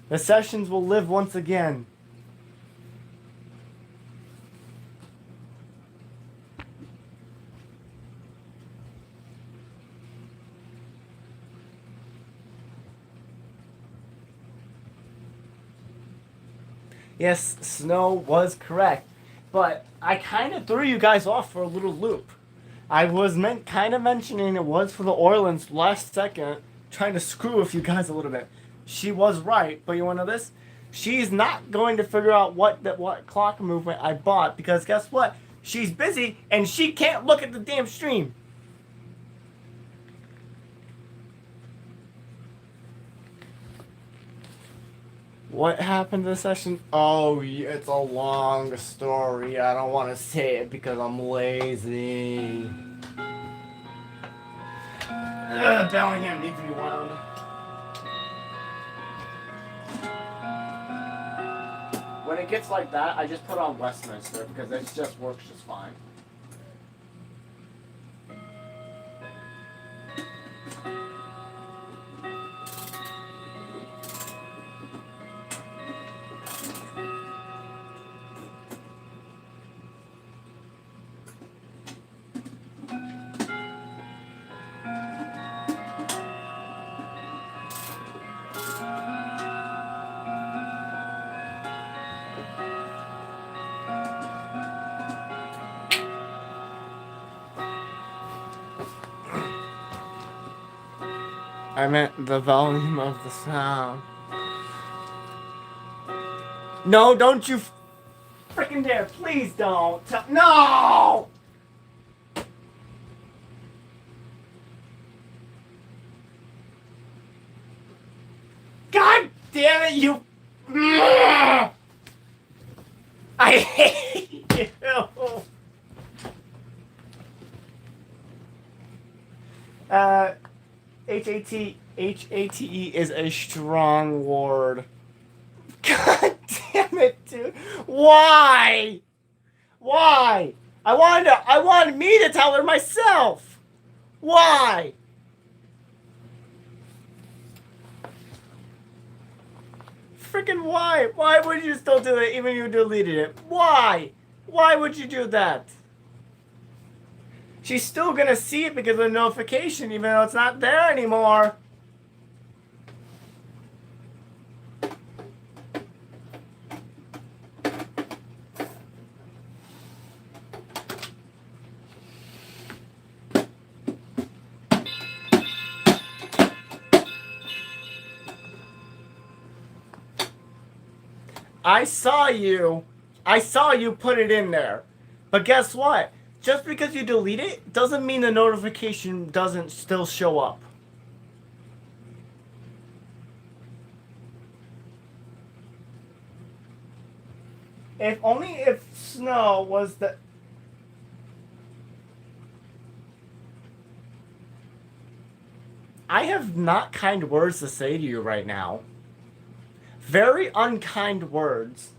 The Sessions will live once again. Yes, Snow was correct, but I kind of threw you guys off for a little loop. I was kind of mentioning it was for the Orleans last second, trying to screw with you guys a little bit. She was right, but you want to know this? She's not going to figure out what clock movement I bought, because guess what? She's busy and she can't look at the damn stream. What happened to the session? Oh, it's a long story. I don't want to say it because I'm lazy. Bellingham needs to be wound. When it gets like that, I just put on Westminster because it just works just fine. I meant the volume of the sound. No, don't you freaking dare. Please don't. No! God damn it, you... I hate you. H-A-T-E is a strong word. God damn it, dude. Why? Why? I wanted me to tell her myself. Why? Freaking why? Why would you still do it even if you deleted it? Why? Why would you do that? She's still gonna see it because of the notification, even though it's not there anymore. I saw you. I saw you put it in there. But guess what? Just because you delete it doesn't mean the notification doesn't still show up. If only if Snow was the... I have not kind words to say to you right now. Very unkind words.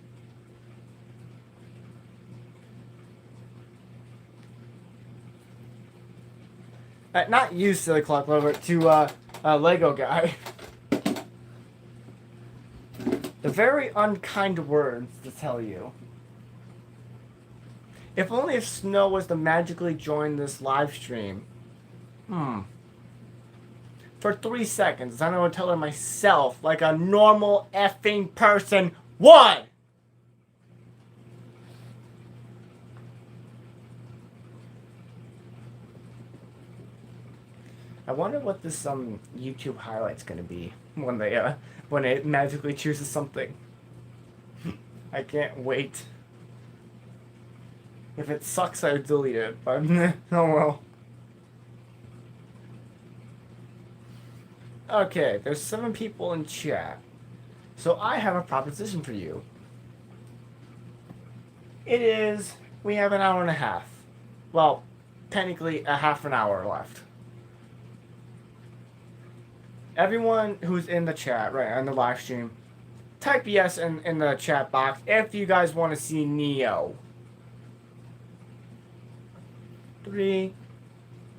Not you, silly clock lover, to Lego guy. The very unkind words to tell you. If only if Snow was to magically join this live stream. For 3 seconds, then I would tell her myself, like a normal effing person would. I wonder what this YouTube highlight's gonna be when it magically chooses something. I can't wait. If it sucks, I would delete it, but oh well. Okay, there's 7 people in chat. So I have a proposition for you. We have an hour and a half. Well, technically a half an hour left. Everyone who's in the chat, right, on the live stream, type yes in the chat box if you guys want to see Neo. 3,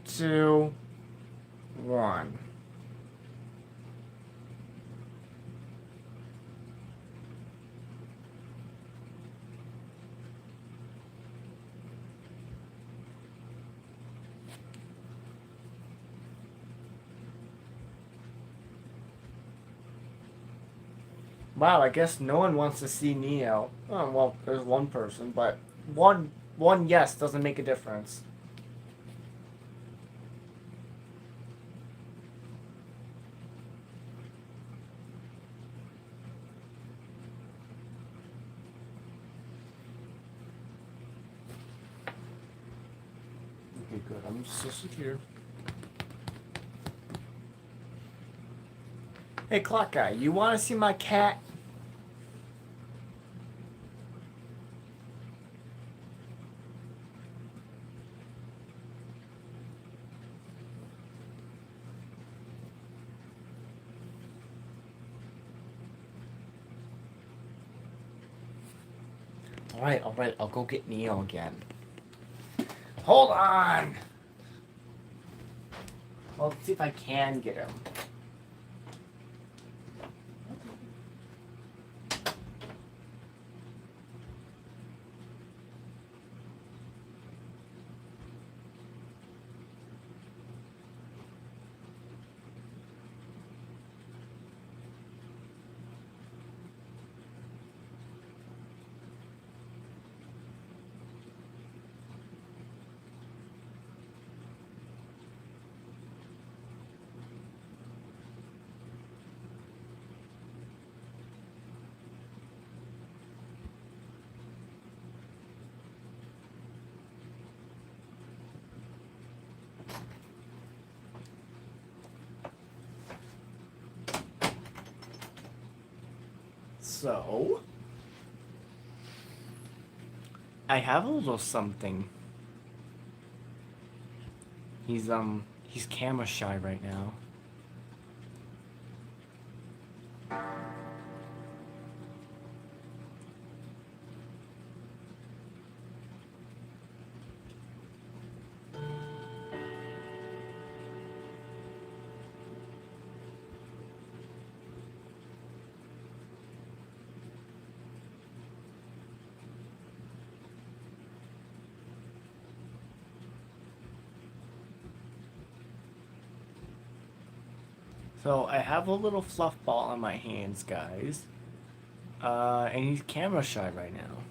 2, 1. Wow, I guess no one wants to see Neo. Oh, well, there's one person, but one yes doesn't make a difference. Okay, good. I'm so secure. Hey, clock guy, you want to see my cat? Alright, I'll go get Neo again. Hold on! Well, let's see if I can get him. So, I have a little something. He's camera shy right now. So I have a little fluff ball in my hands, guys. And he's camera shy right now.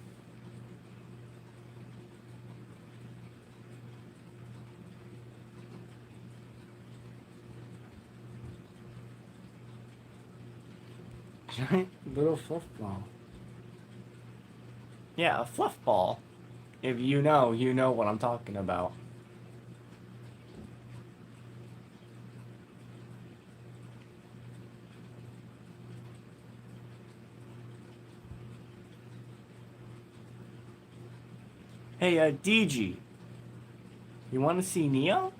Giant little fluff ball. Yeah, a fluff ball. If you know what I'm talking about. Hey, DG, you want to see Neo?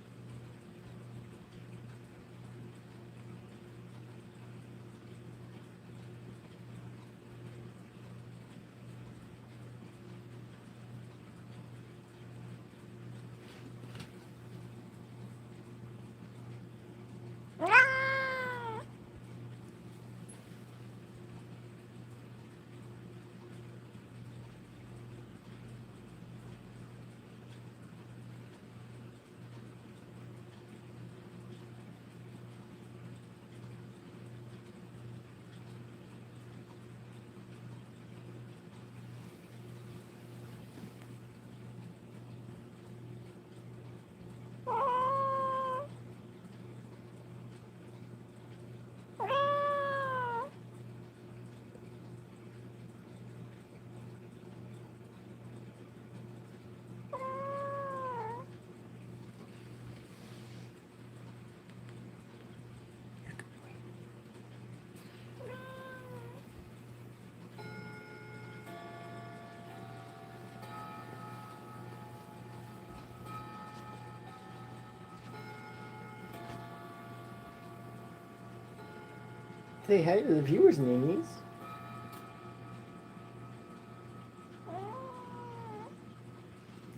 Say hi to the viewers, Ninnies.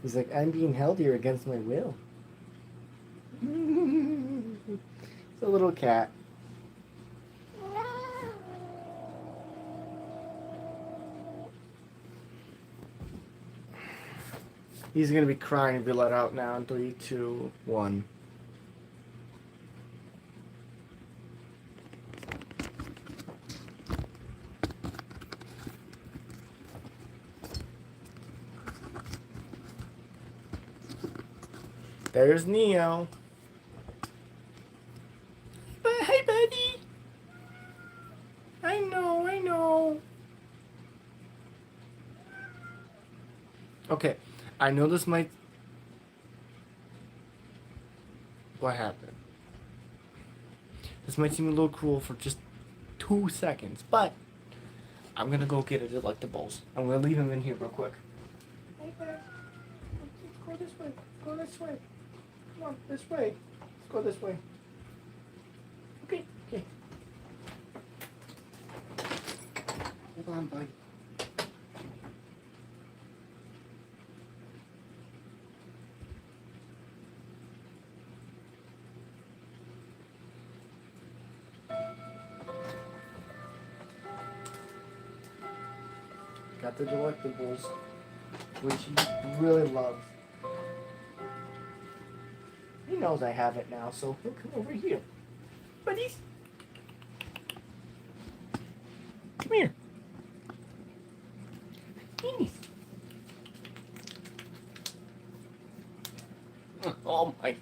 He's like, I'm being held here against my will. It's a little cat. He's gonna be crying if we let out now in 3, 2, 1. There's Neo. But hey, buddy. I know. Okay, I know this might. What happened? This might seem a little cruel for just 2 seconds, but I'm gonna go get a delectables. I'm gonna leave him in here real quick. Hey there. Let's go this way. Go this way. Come on, this way. Let's go this way. Okay. Hold on, bud. Got the delectables, which he really loves. He knows I have it now, so he'll come over here. Buddies, come here. Jeez. Oh my.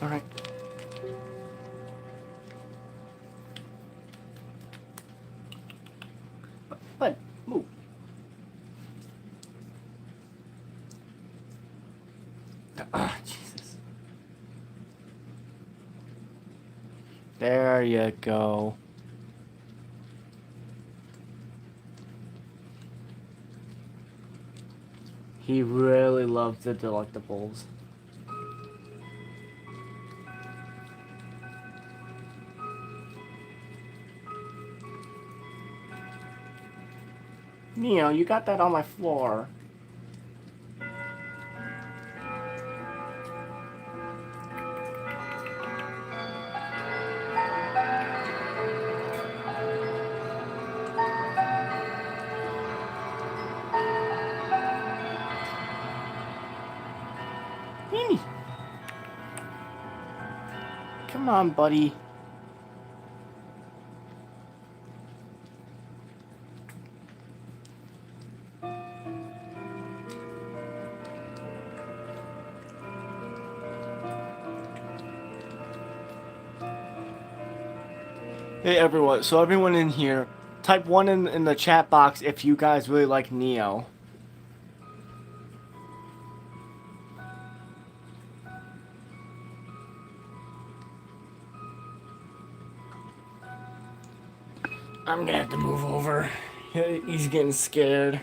All right. Bud, move. Ah, Jesus. There you go. He really loves the delectables. Neo, you got that on my floor. Nini. Come on, buddy. Hey everyone, so everyone in here, type 1 in the chat box if you guys really like Neo. I'm gonna have to move over. He's getting scared.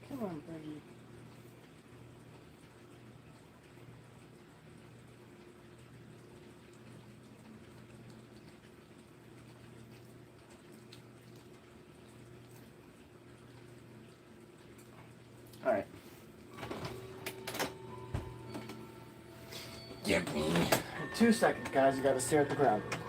Come on, buddy. Alright. Give me 2 seconds, guys. You gotta stare at the ground real quick.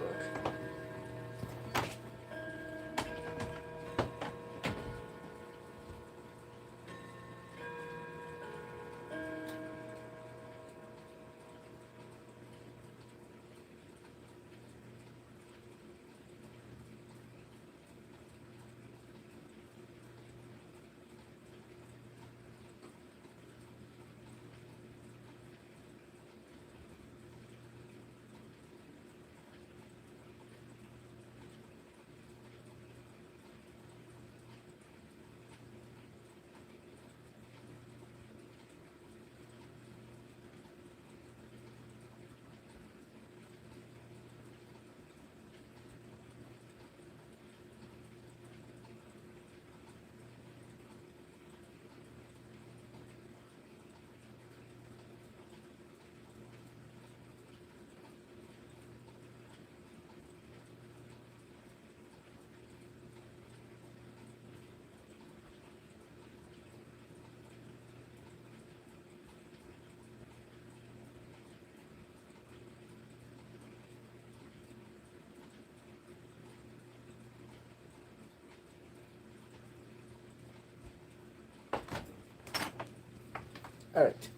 Alright.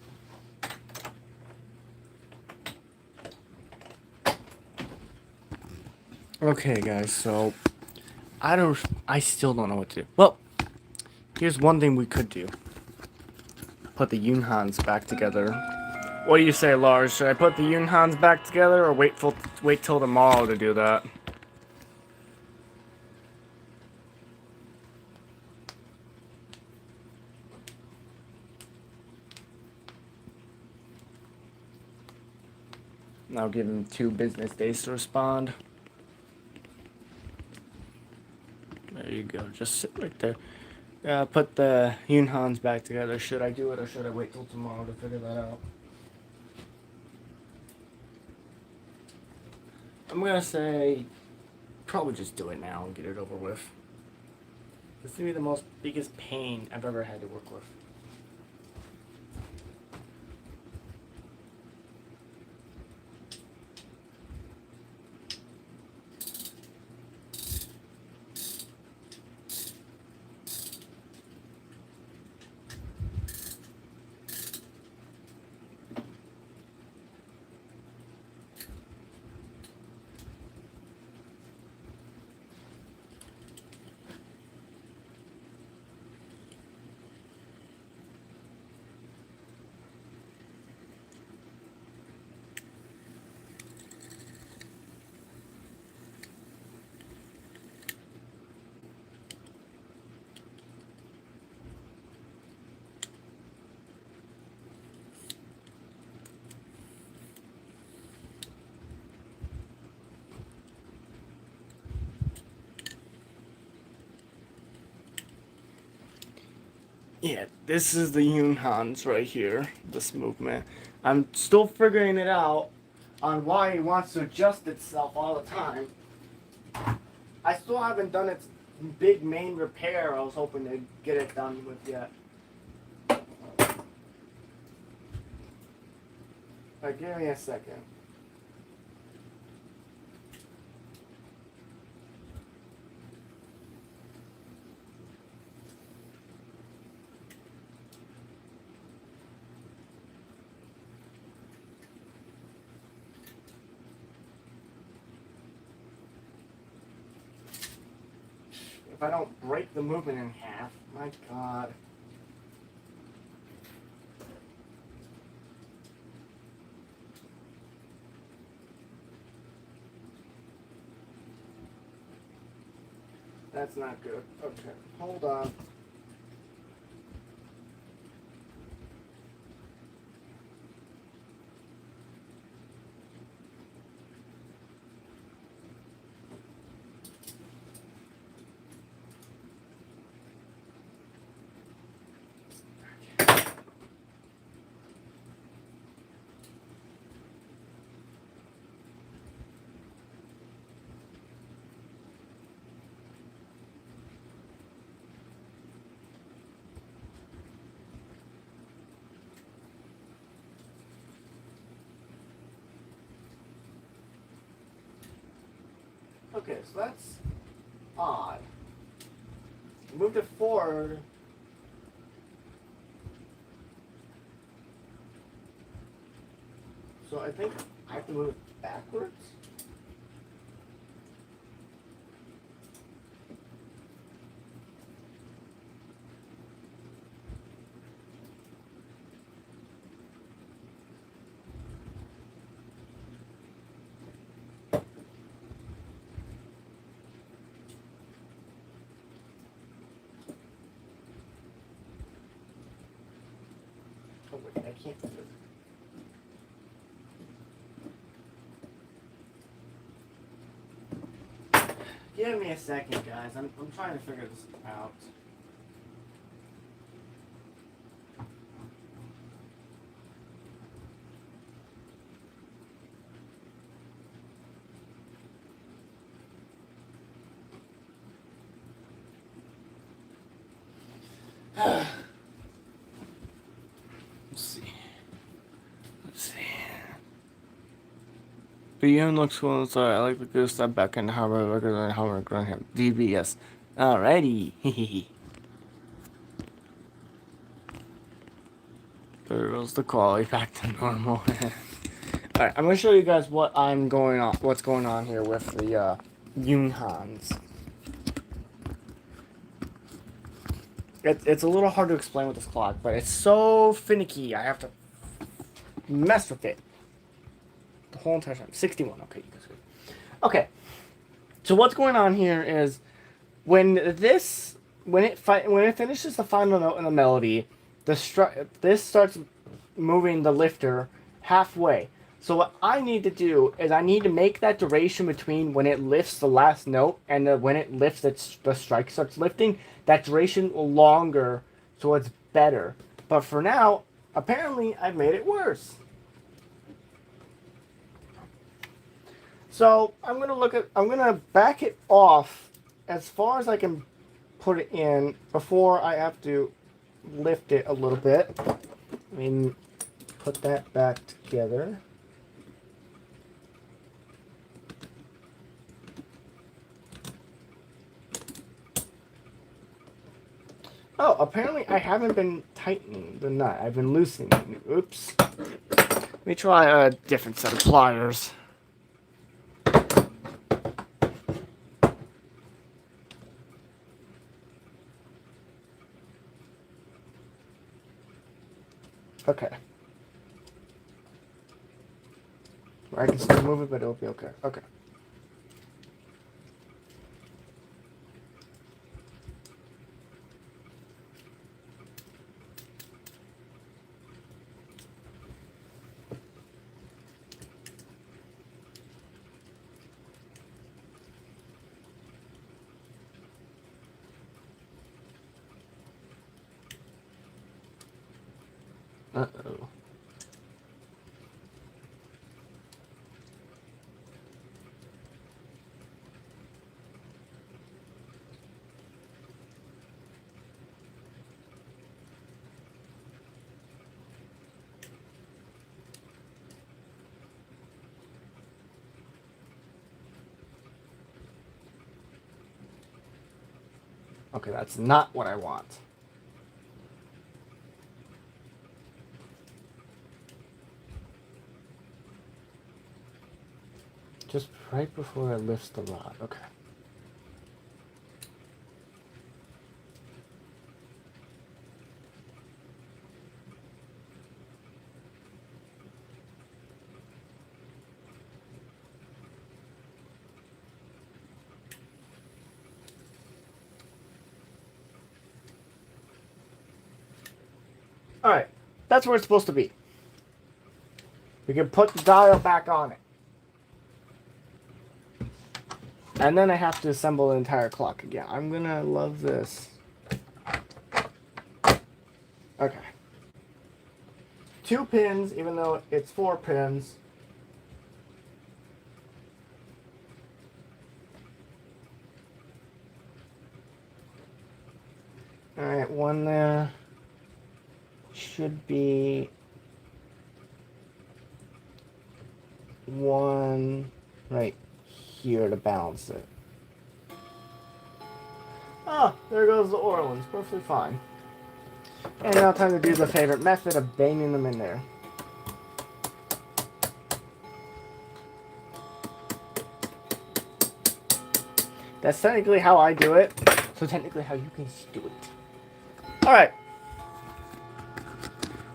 Okay, guys, so I still don't know what to do. Well, here's one thing we could do. Put the Yunhans back together. What do you say, Lars? Should I put the Yunhans back together or wait till tomorrow to do that? I'll give him 2 business days to respond. There you go. Just sit right there. Put the Yunhans back together. Should I do it or should I wait till tomorrow to figure that out? I'm gonna say probably just do it now and get it over with. This is gonna be the most biggest pain I've ever had to work with. Yeah, this is the Yunhans right here, this movement. I'm still figuring it out on why it wants to adjust itself all the time. I still haven't done its big main repair I was hoping to get it done with yet. Alright, give me a second. If I don't break the movement in half, my god. That's not good. Okay, hold on. Okay, so that's odd. Moved it forward. So I think I have to move it backwards. Oh wait, I can't do it. Give me a second, guys. I'm trying to figure this out. Let's see. Let's see. Beyond looks cool. Sorry, I like the good stuff back in Harvard. Look at Harvard Graham. DBS. Alrighty. There goes the quality back to normal. Alright, I'm gonna show you guys what's going on here with the Yunhans. It's a little hard to explain with this clock, but it's so finicky. I have to mess with it the whole entire time. 61. Okay, you guys good. Okay, so what's going on here is when it finishes the final note in the melody, this starts moving the lifter halfway. So what I need to do is I need to make that duration between when it lifts the last note and when it lifts the strike starts lifting, that duration longer so it's better. But for now, apparently I've made it worse. So I'm gonna back it off as far as I can put it in before I have to lift it a little bit. I mean, put that back together. Oh, apparently I haven't been tightening the nut. I've been loosening it. Oops. Let me try a different set of pliers. Okay. I can still move it, but it'll be okay. Okay. Uh-oh. Okay, that's not what I want. Just right before I lift the rod. Okay. Alright, that's where it's supposed to be. We can put the dial back on it. And then I have to assemble the entire clock again. I'm gonna love this. Okay. 2 pins, even though it's 4 pins. Alright, 1 there. Should be 1 right here to balance it. Oh, there goes the Orleans. Perfectly fine. And now time to do the favorite method of banging them in there. That's technically how I do it. So technically how you can do it. Alright.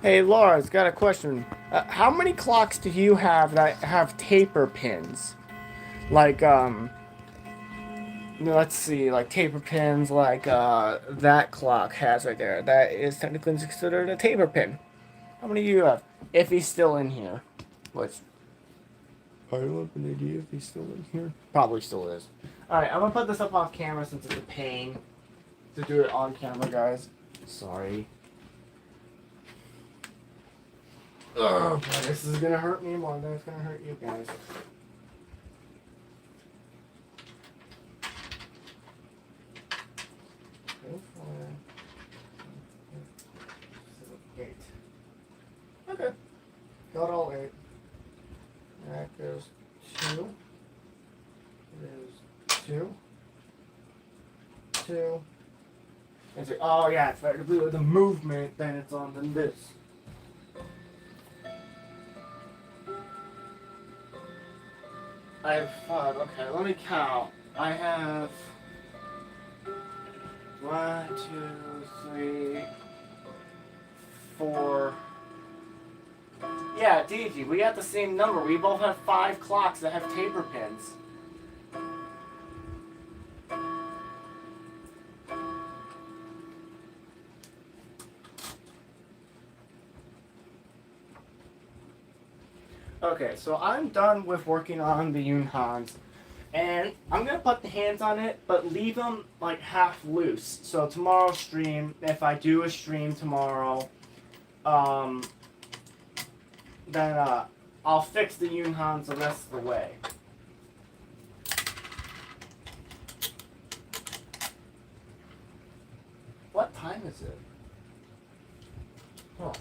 Hey, Laura's got a question. How many clocks do you have that have taper pins? Like, let's see, like taper pins like that clock has right there. That is technically considered a taper pin. How many do you have? If he's still in here. Which, I don't have an idea if he's still in here. Probably still is. Alright, I'm gonna put this up off camera since it's a pain to do it on camera, guys. Sorry. Oh, boy, this is gonna hurt me more than it's gonna hurt you guys. Eight. Okay. Got all 8. That goes 2. There's 2. 2. And 3. Oh yeah, if I do the movement, then it's on this. I have 5. Okay, let me count. I have 1, 2, 3, 4. Yeah, DG, we got the same number. We both have 5 clocks that have taper pins. Okay, so I'm done with working on the Yunhans. And I'm going to put the hands on it, but leave them like half loose. So tomorrow's stream, if I do a stream tomorrow, then I'll fix the Yunhans the rest of the way. What time is it? Oh.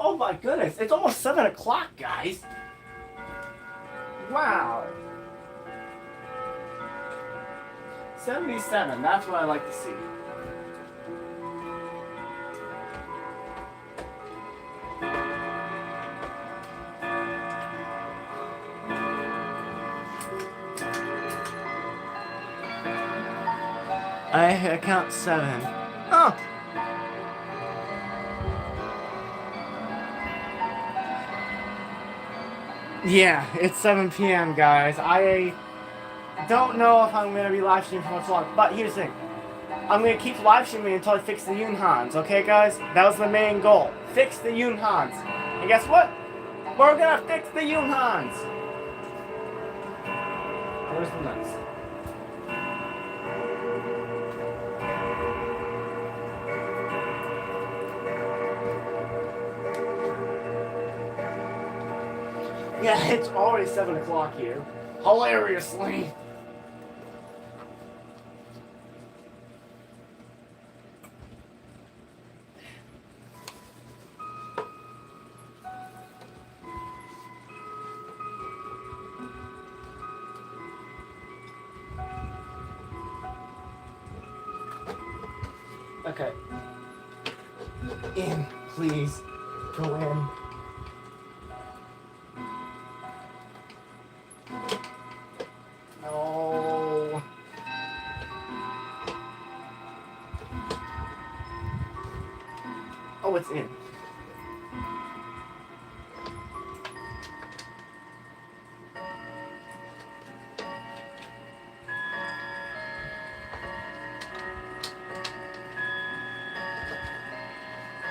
Oh my goodness, it's almost 7 o'clock, guys. Wow. 77, that's what I like to see. I count 7. Oh! Yeah, it's 7 p.m. guys. I don't know if I'm going to be live streaming for much longer, but here's the thing. I'm going to keep live streaming until I fix the Yunhans, okay guys? That was the main goal. Fix the Yunhans. And guess what? We're going to fix the Yunhans. Where's the nuts? Yeah, it's already 7 o'clock here. Hilariously. Okay. In, please. Go in. No. Oh, it's in.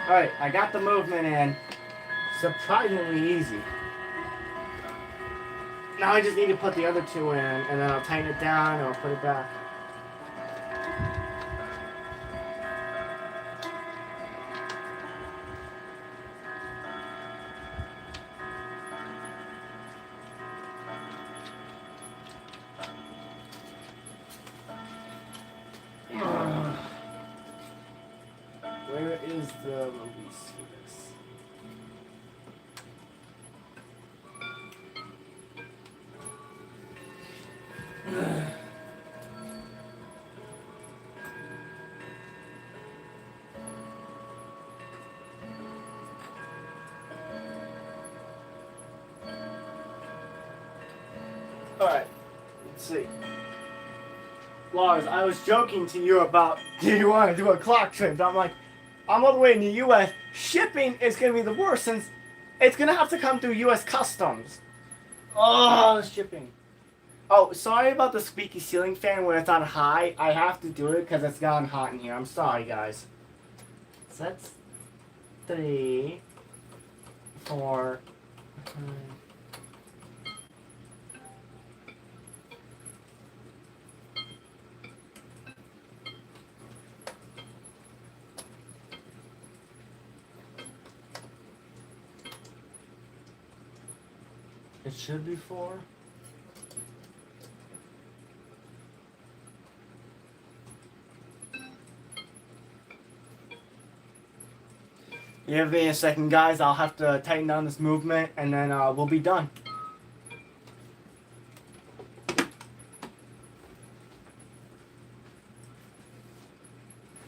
Alright, I got the movement in. Surprisingly easy. Now I just need to put the other two in, and then I'll tighten it down, and I'll put it back. Where is the release for this? Alright, let's see. Lars, I was joking to you about, do you want to do a clock trip? I'm like, I'm all the way in the U.S. Shipping is going to be the worst since it's going to have to come through U.S. Customs. Oh, shipping. Oh, sorry about the squeaky ceiling fan when it's on high. I have to do it because it's gotten hot in here. I'm sorry, guys. So that's 3, 4, 5. It should be 4. Give me a second, guys. I'll have to tighten down this movement, and then we'll be done.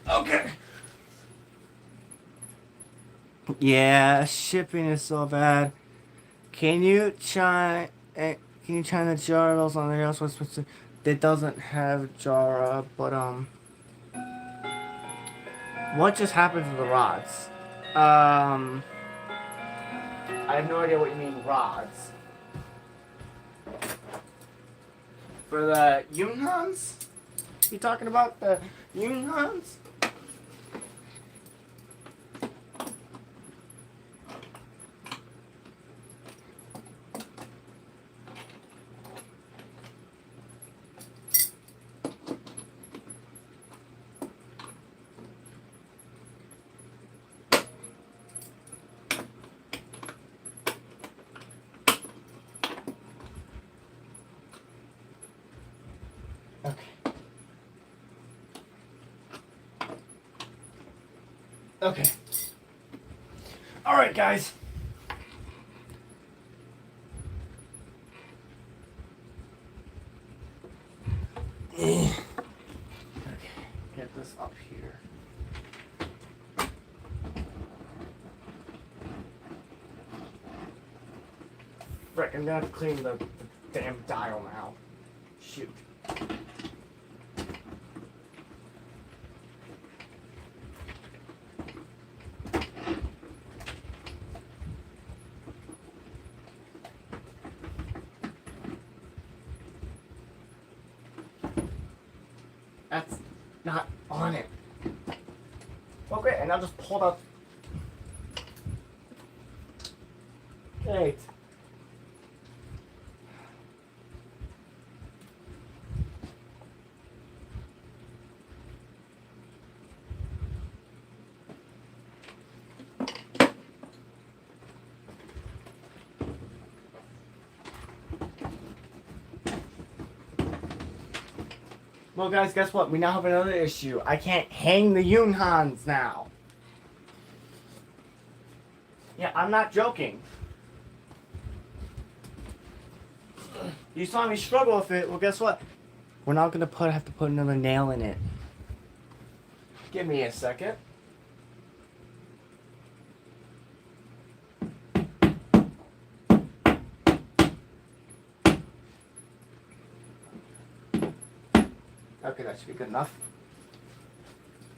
Okay. Yeah, shipping is so bad. Can you try the jar those on the else? That doesn't have Jara, but what just happened to the rods? I have no idea what you mean rods. For the Yunhans? You talking about the Yunhans? Okay. Alright, guys. Okay, get this up here. Frick, I'm gonna have to clean the damn dial now. Shoot. That's not on it. Okay, and I'll just pull out. Great. Well, guys, guess what? We now have another issue. I can't hang the Yunhans now. Yeah, I'm not joking. You saw me struggle with it. Well, guess what? We're not gonna have to put another nail in it. Give me a second. Okay, that should be good enough.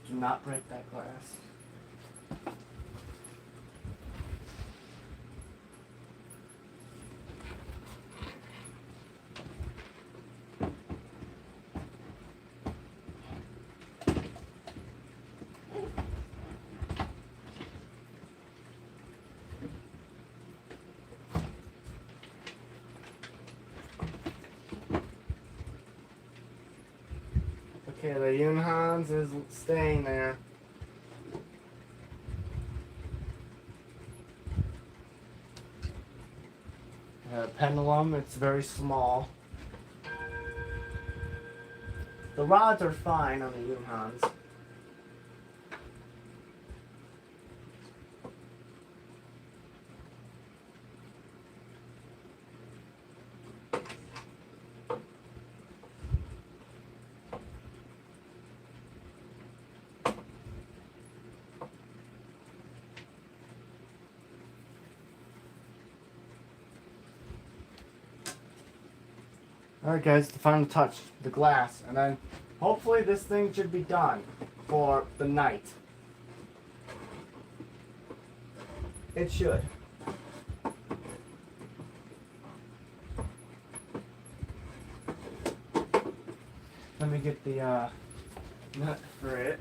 Do not break that glass. Okay, the Yunhans is staying there. Pendulum, it's very small. The rods are fine on the Yunhans. Alright guys, the final touch, the glass, and then hopefully this thing should be done for the night. It should. Let me get the nut for it.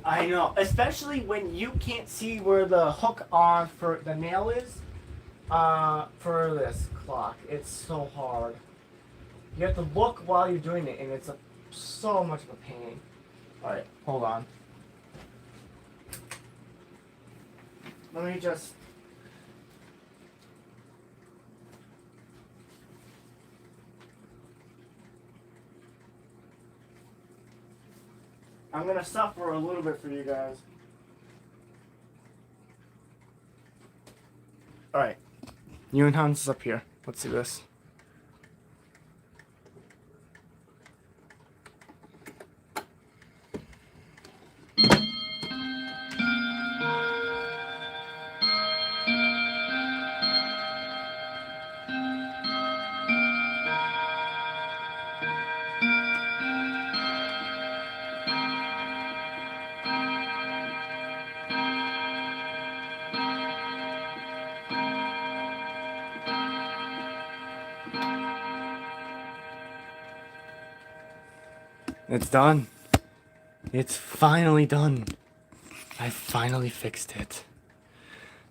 I know, especially when you can't see where the hook on for the nail is for this clock. It's so hard. You have to look while you're doing it, and it's so much of a pain. Alright, hold on. Let me just... I'm gonna suffer a little bit for you guys. Alright. Yunhans is up here. Let's see this. It's done. It's finally done. I finally fixed it.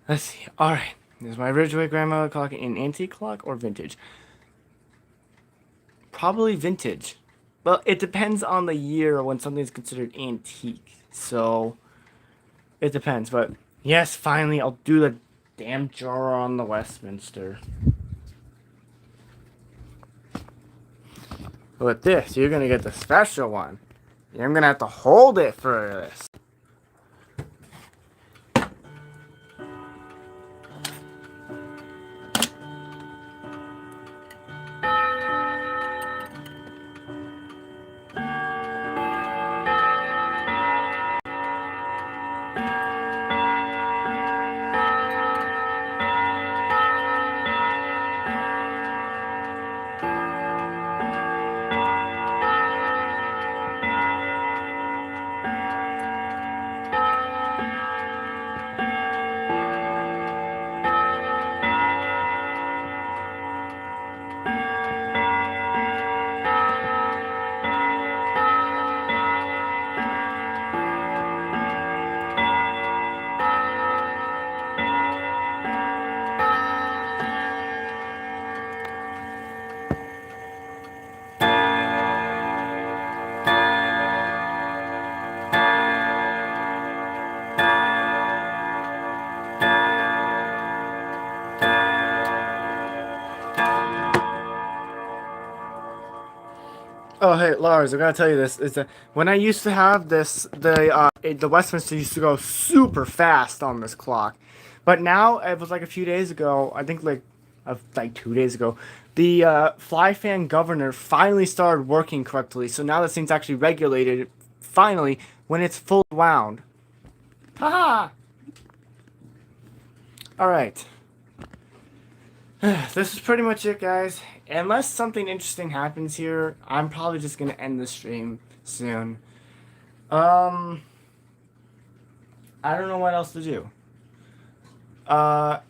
Let's see. Alright. Is my Ridgeway grandmother clock an antique clock or vintage? Probably vintage. Well, it depends on the year when something's considered antique. So, it depends. But, yes, finally, I'll do the damn jar on the Westminster. With this, you're going to get the special one. I'm going to have to hold it for this. Oh, hey, Lars, I gotta tell you this. Is that when I used to have this, the Westminster used to go super fast on this clock, but now it was like a few days ago. I think like 2 days ago, the fly fan governor finally started working correctly. So now this thing's actually regulated. Finally, when it's full wound. Haha. All right. This is pretty much it, guys. Unless something interesting happens here, I'm probably just gonna end the stream soon. I don't know what else to do. Well,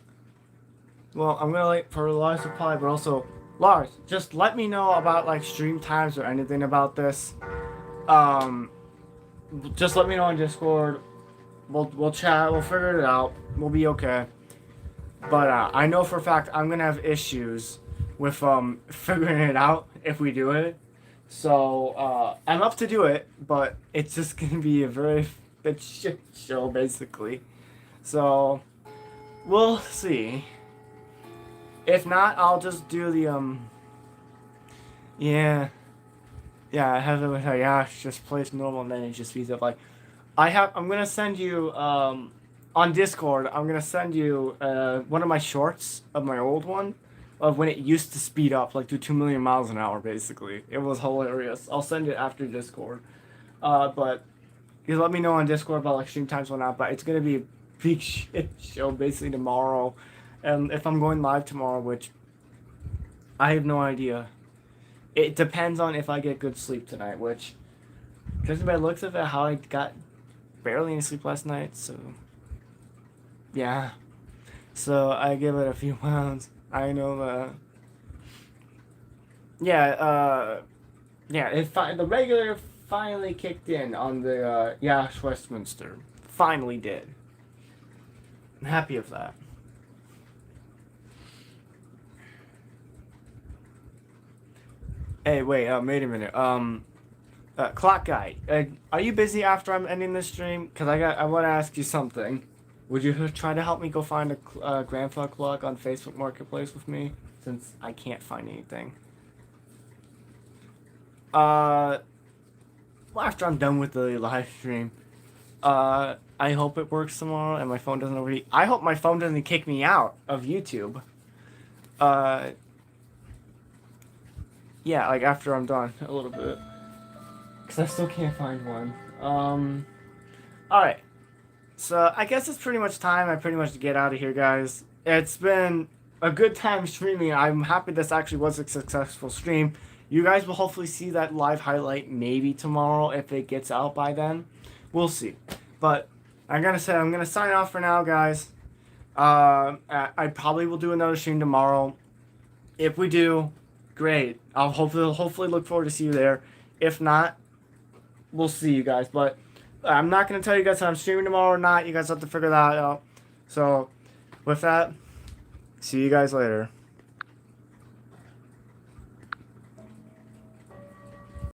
I'm gonna wait for Lars' reply, but also, Lars, just let me know about like stream times or anything about this. Um, just let me know on Discord. We'll chat. We'll figure it out. We'll be okay. But I know for a fact I'm gonna have issues with figuring it out if we do it. So I'm up to do it, but it's just gonna be a very bit shit show basically. So we'll see. If not, I'll just do the yeah. Yeah, I have it with Hayash, just plays normal and then it just speeds up like I'm gonna send you on Discord, I'm gonna send you one of my shorts of my old one of when it used to speed up, like do 2 million miles an hour, basically. It was hilarious. I'll send it after Discord. But you let me know on Discord about like stream times and whatnot. But it's gonna be a big shit show basically tomorrow, and if I'm going live tomorrow, which I have no idea. It depends on if I get good sleep tonight, which, judging by the looks of it, how I got barely any sleep last night, so. Yeah. So I give it a few pounds. I know that. Yeah, the regular finally kicked in on the Yash Westminster. Finally did. I'm happy of that. Hey, wait, wait a minute. Clock guy, are you busy after I'm ending this stream? Cause I want to ask you something. Would you try to help me go find a grandpa clock on Facebook Marketplace with me? Since I can't find anything. Well, after I'm done with the live stream, I hope it works tomorrow and my phone doesn't overheat. I hope my phone doesn't kick me out of YouTube. Yeah, like after I'm done a little bit. Because I still can't find one. Alright. So, I guess it's pretty much time I pretty much get out of here, guys. It's been a good time streaming. I'm happy this actually was a successful stream. You guys will hopefully see that live highlight maybe tomorrow if it gets out by then. We'll see. But, I'm going to sign off for now, guys. I probably will do another stream tomorrow. If we do, great. I'll hopefully look forward to see you there. If not, we'll see you guys. But I'm not going to tell you guys if I'm streaming tomorrow or not. You guys have to figure that out. So, with that, see you guys later.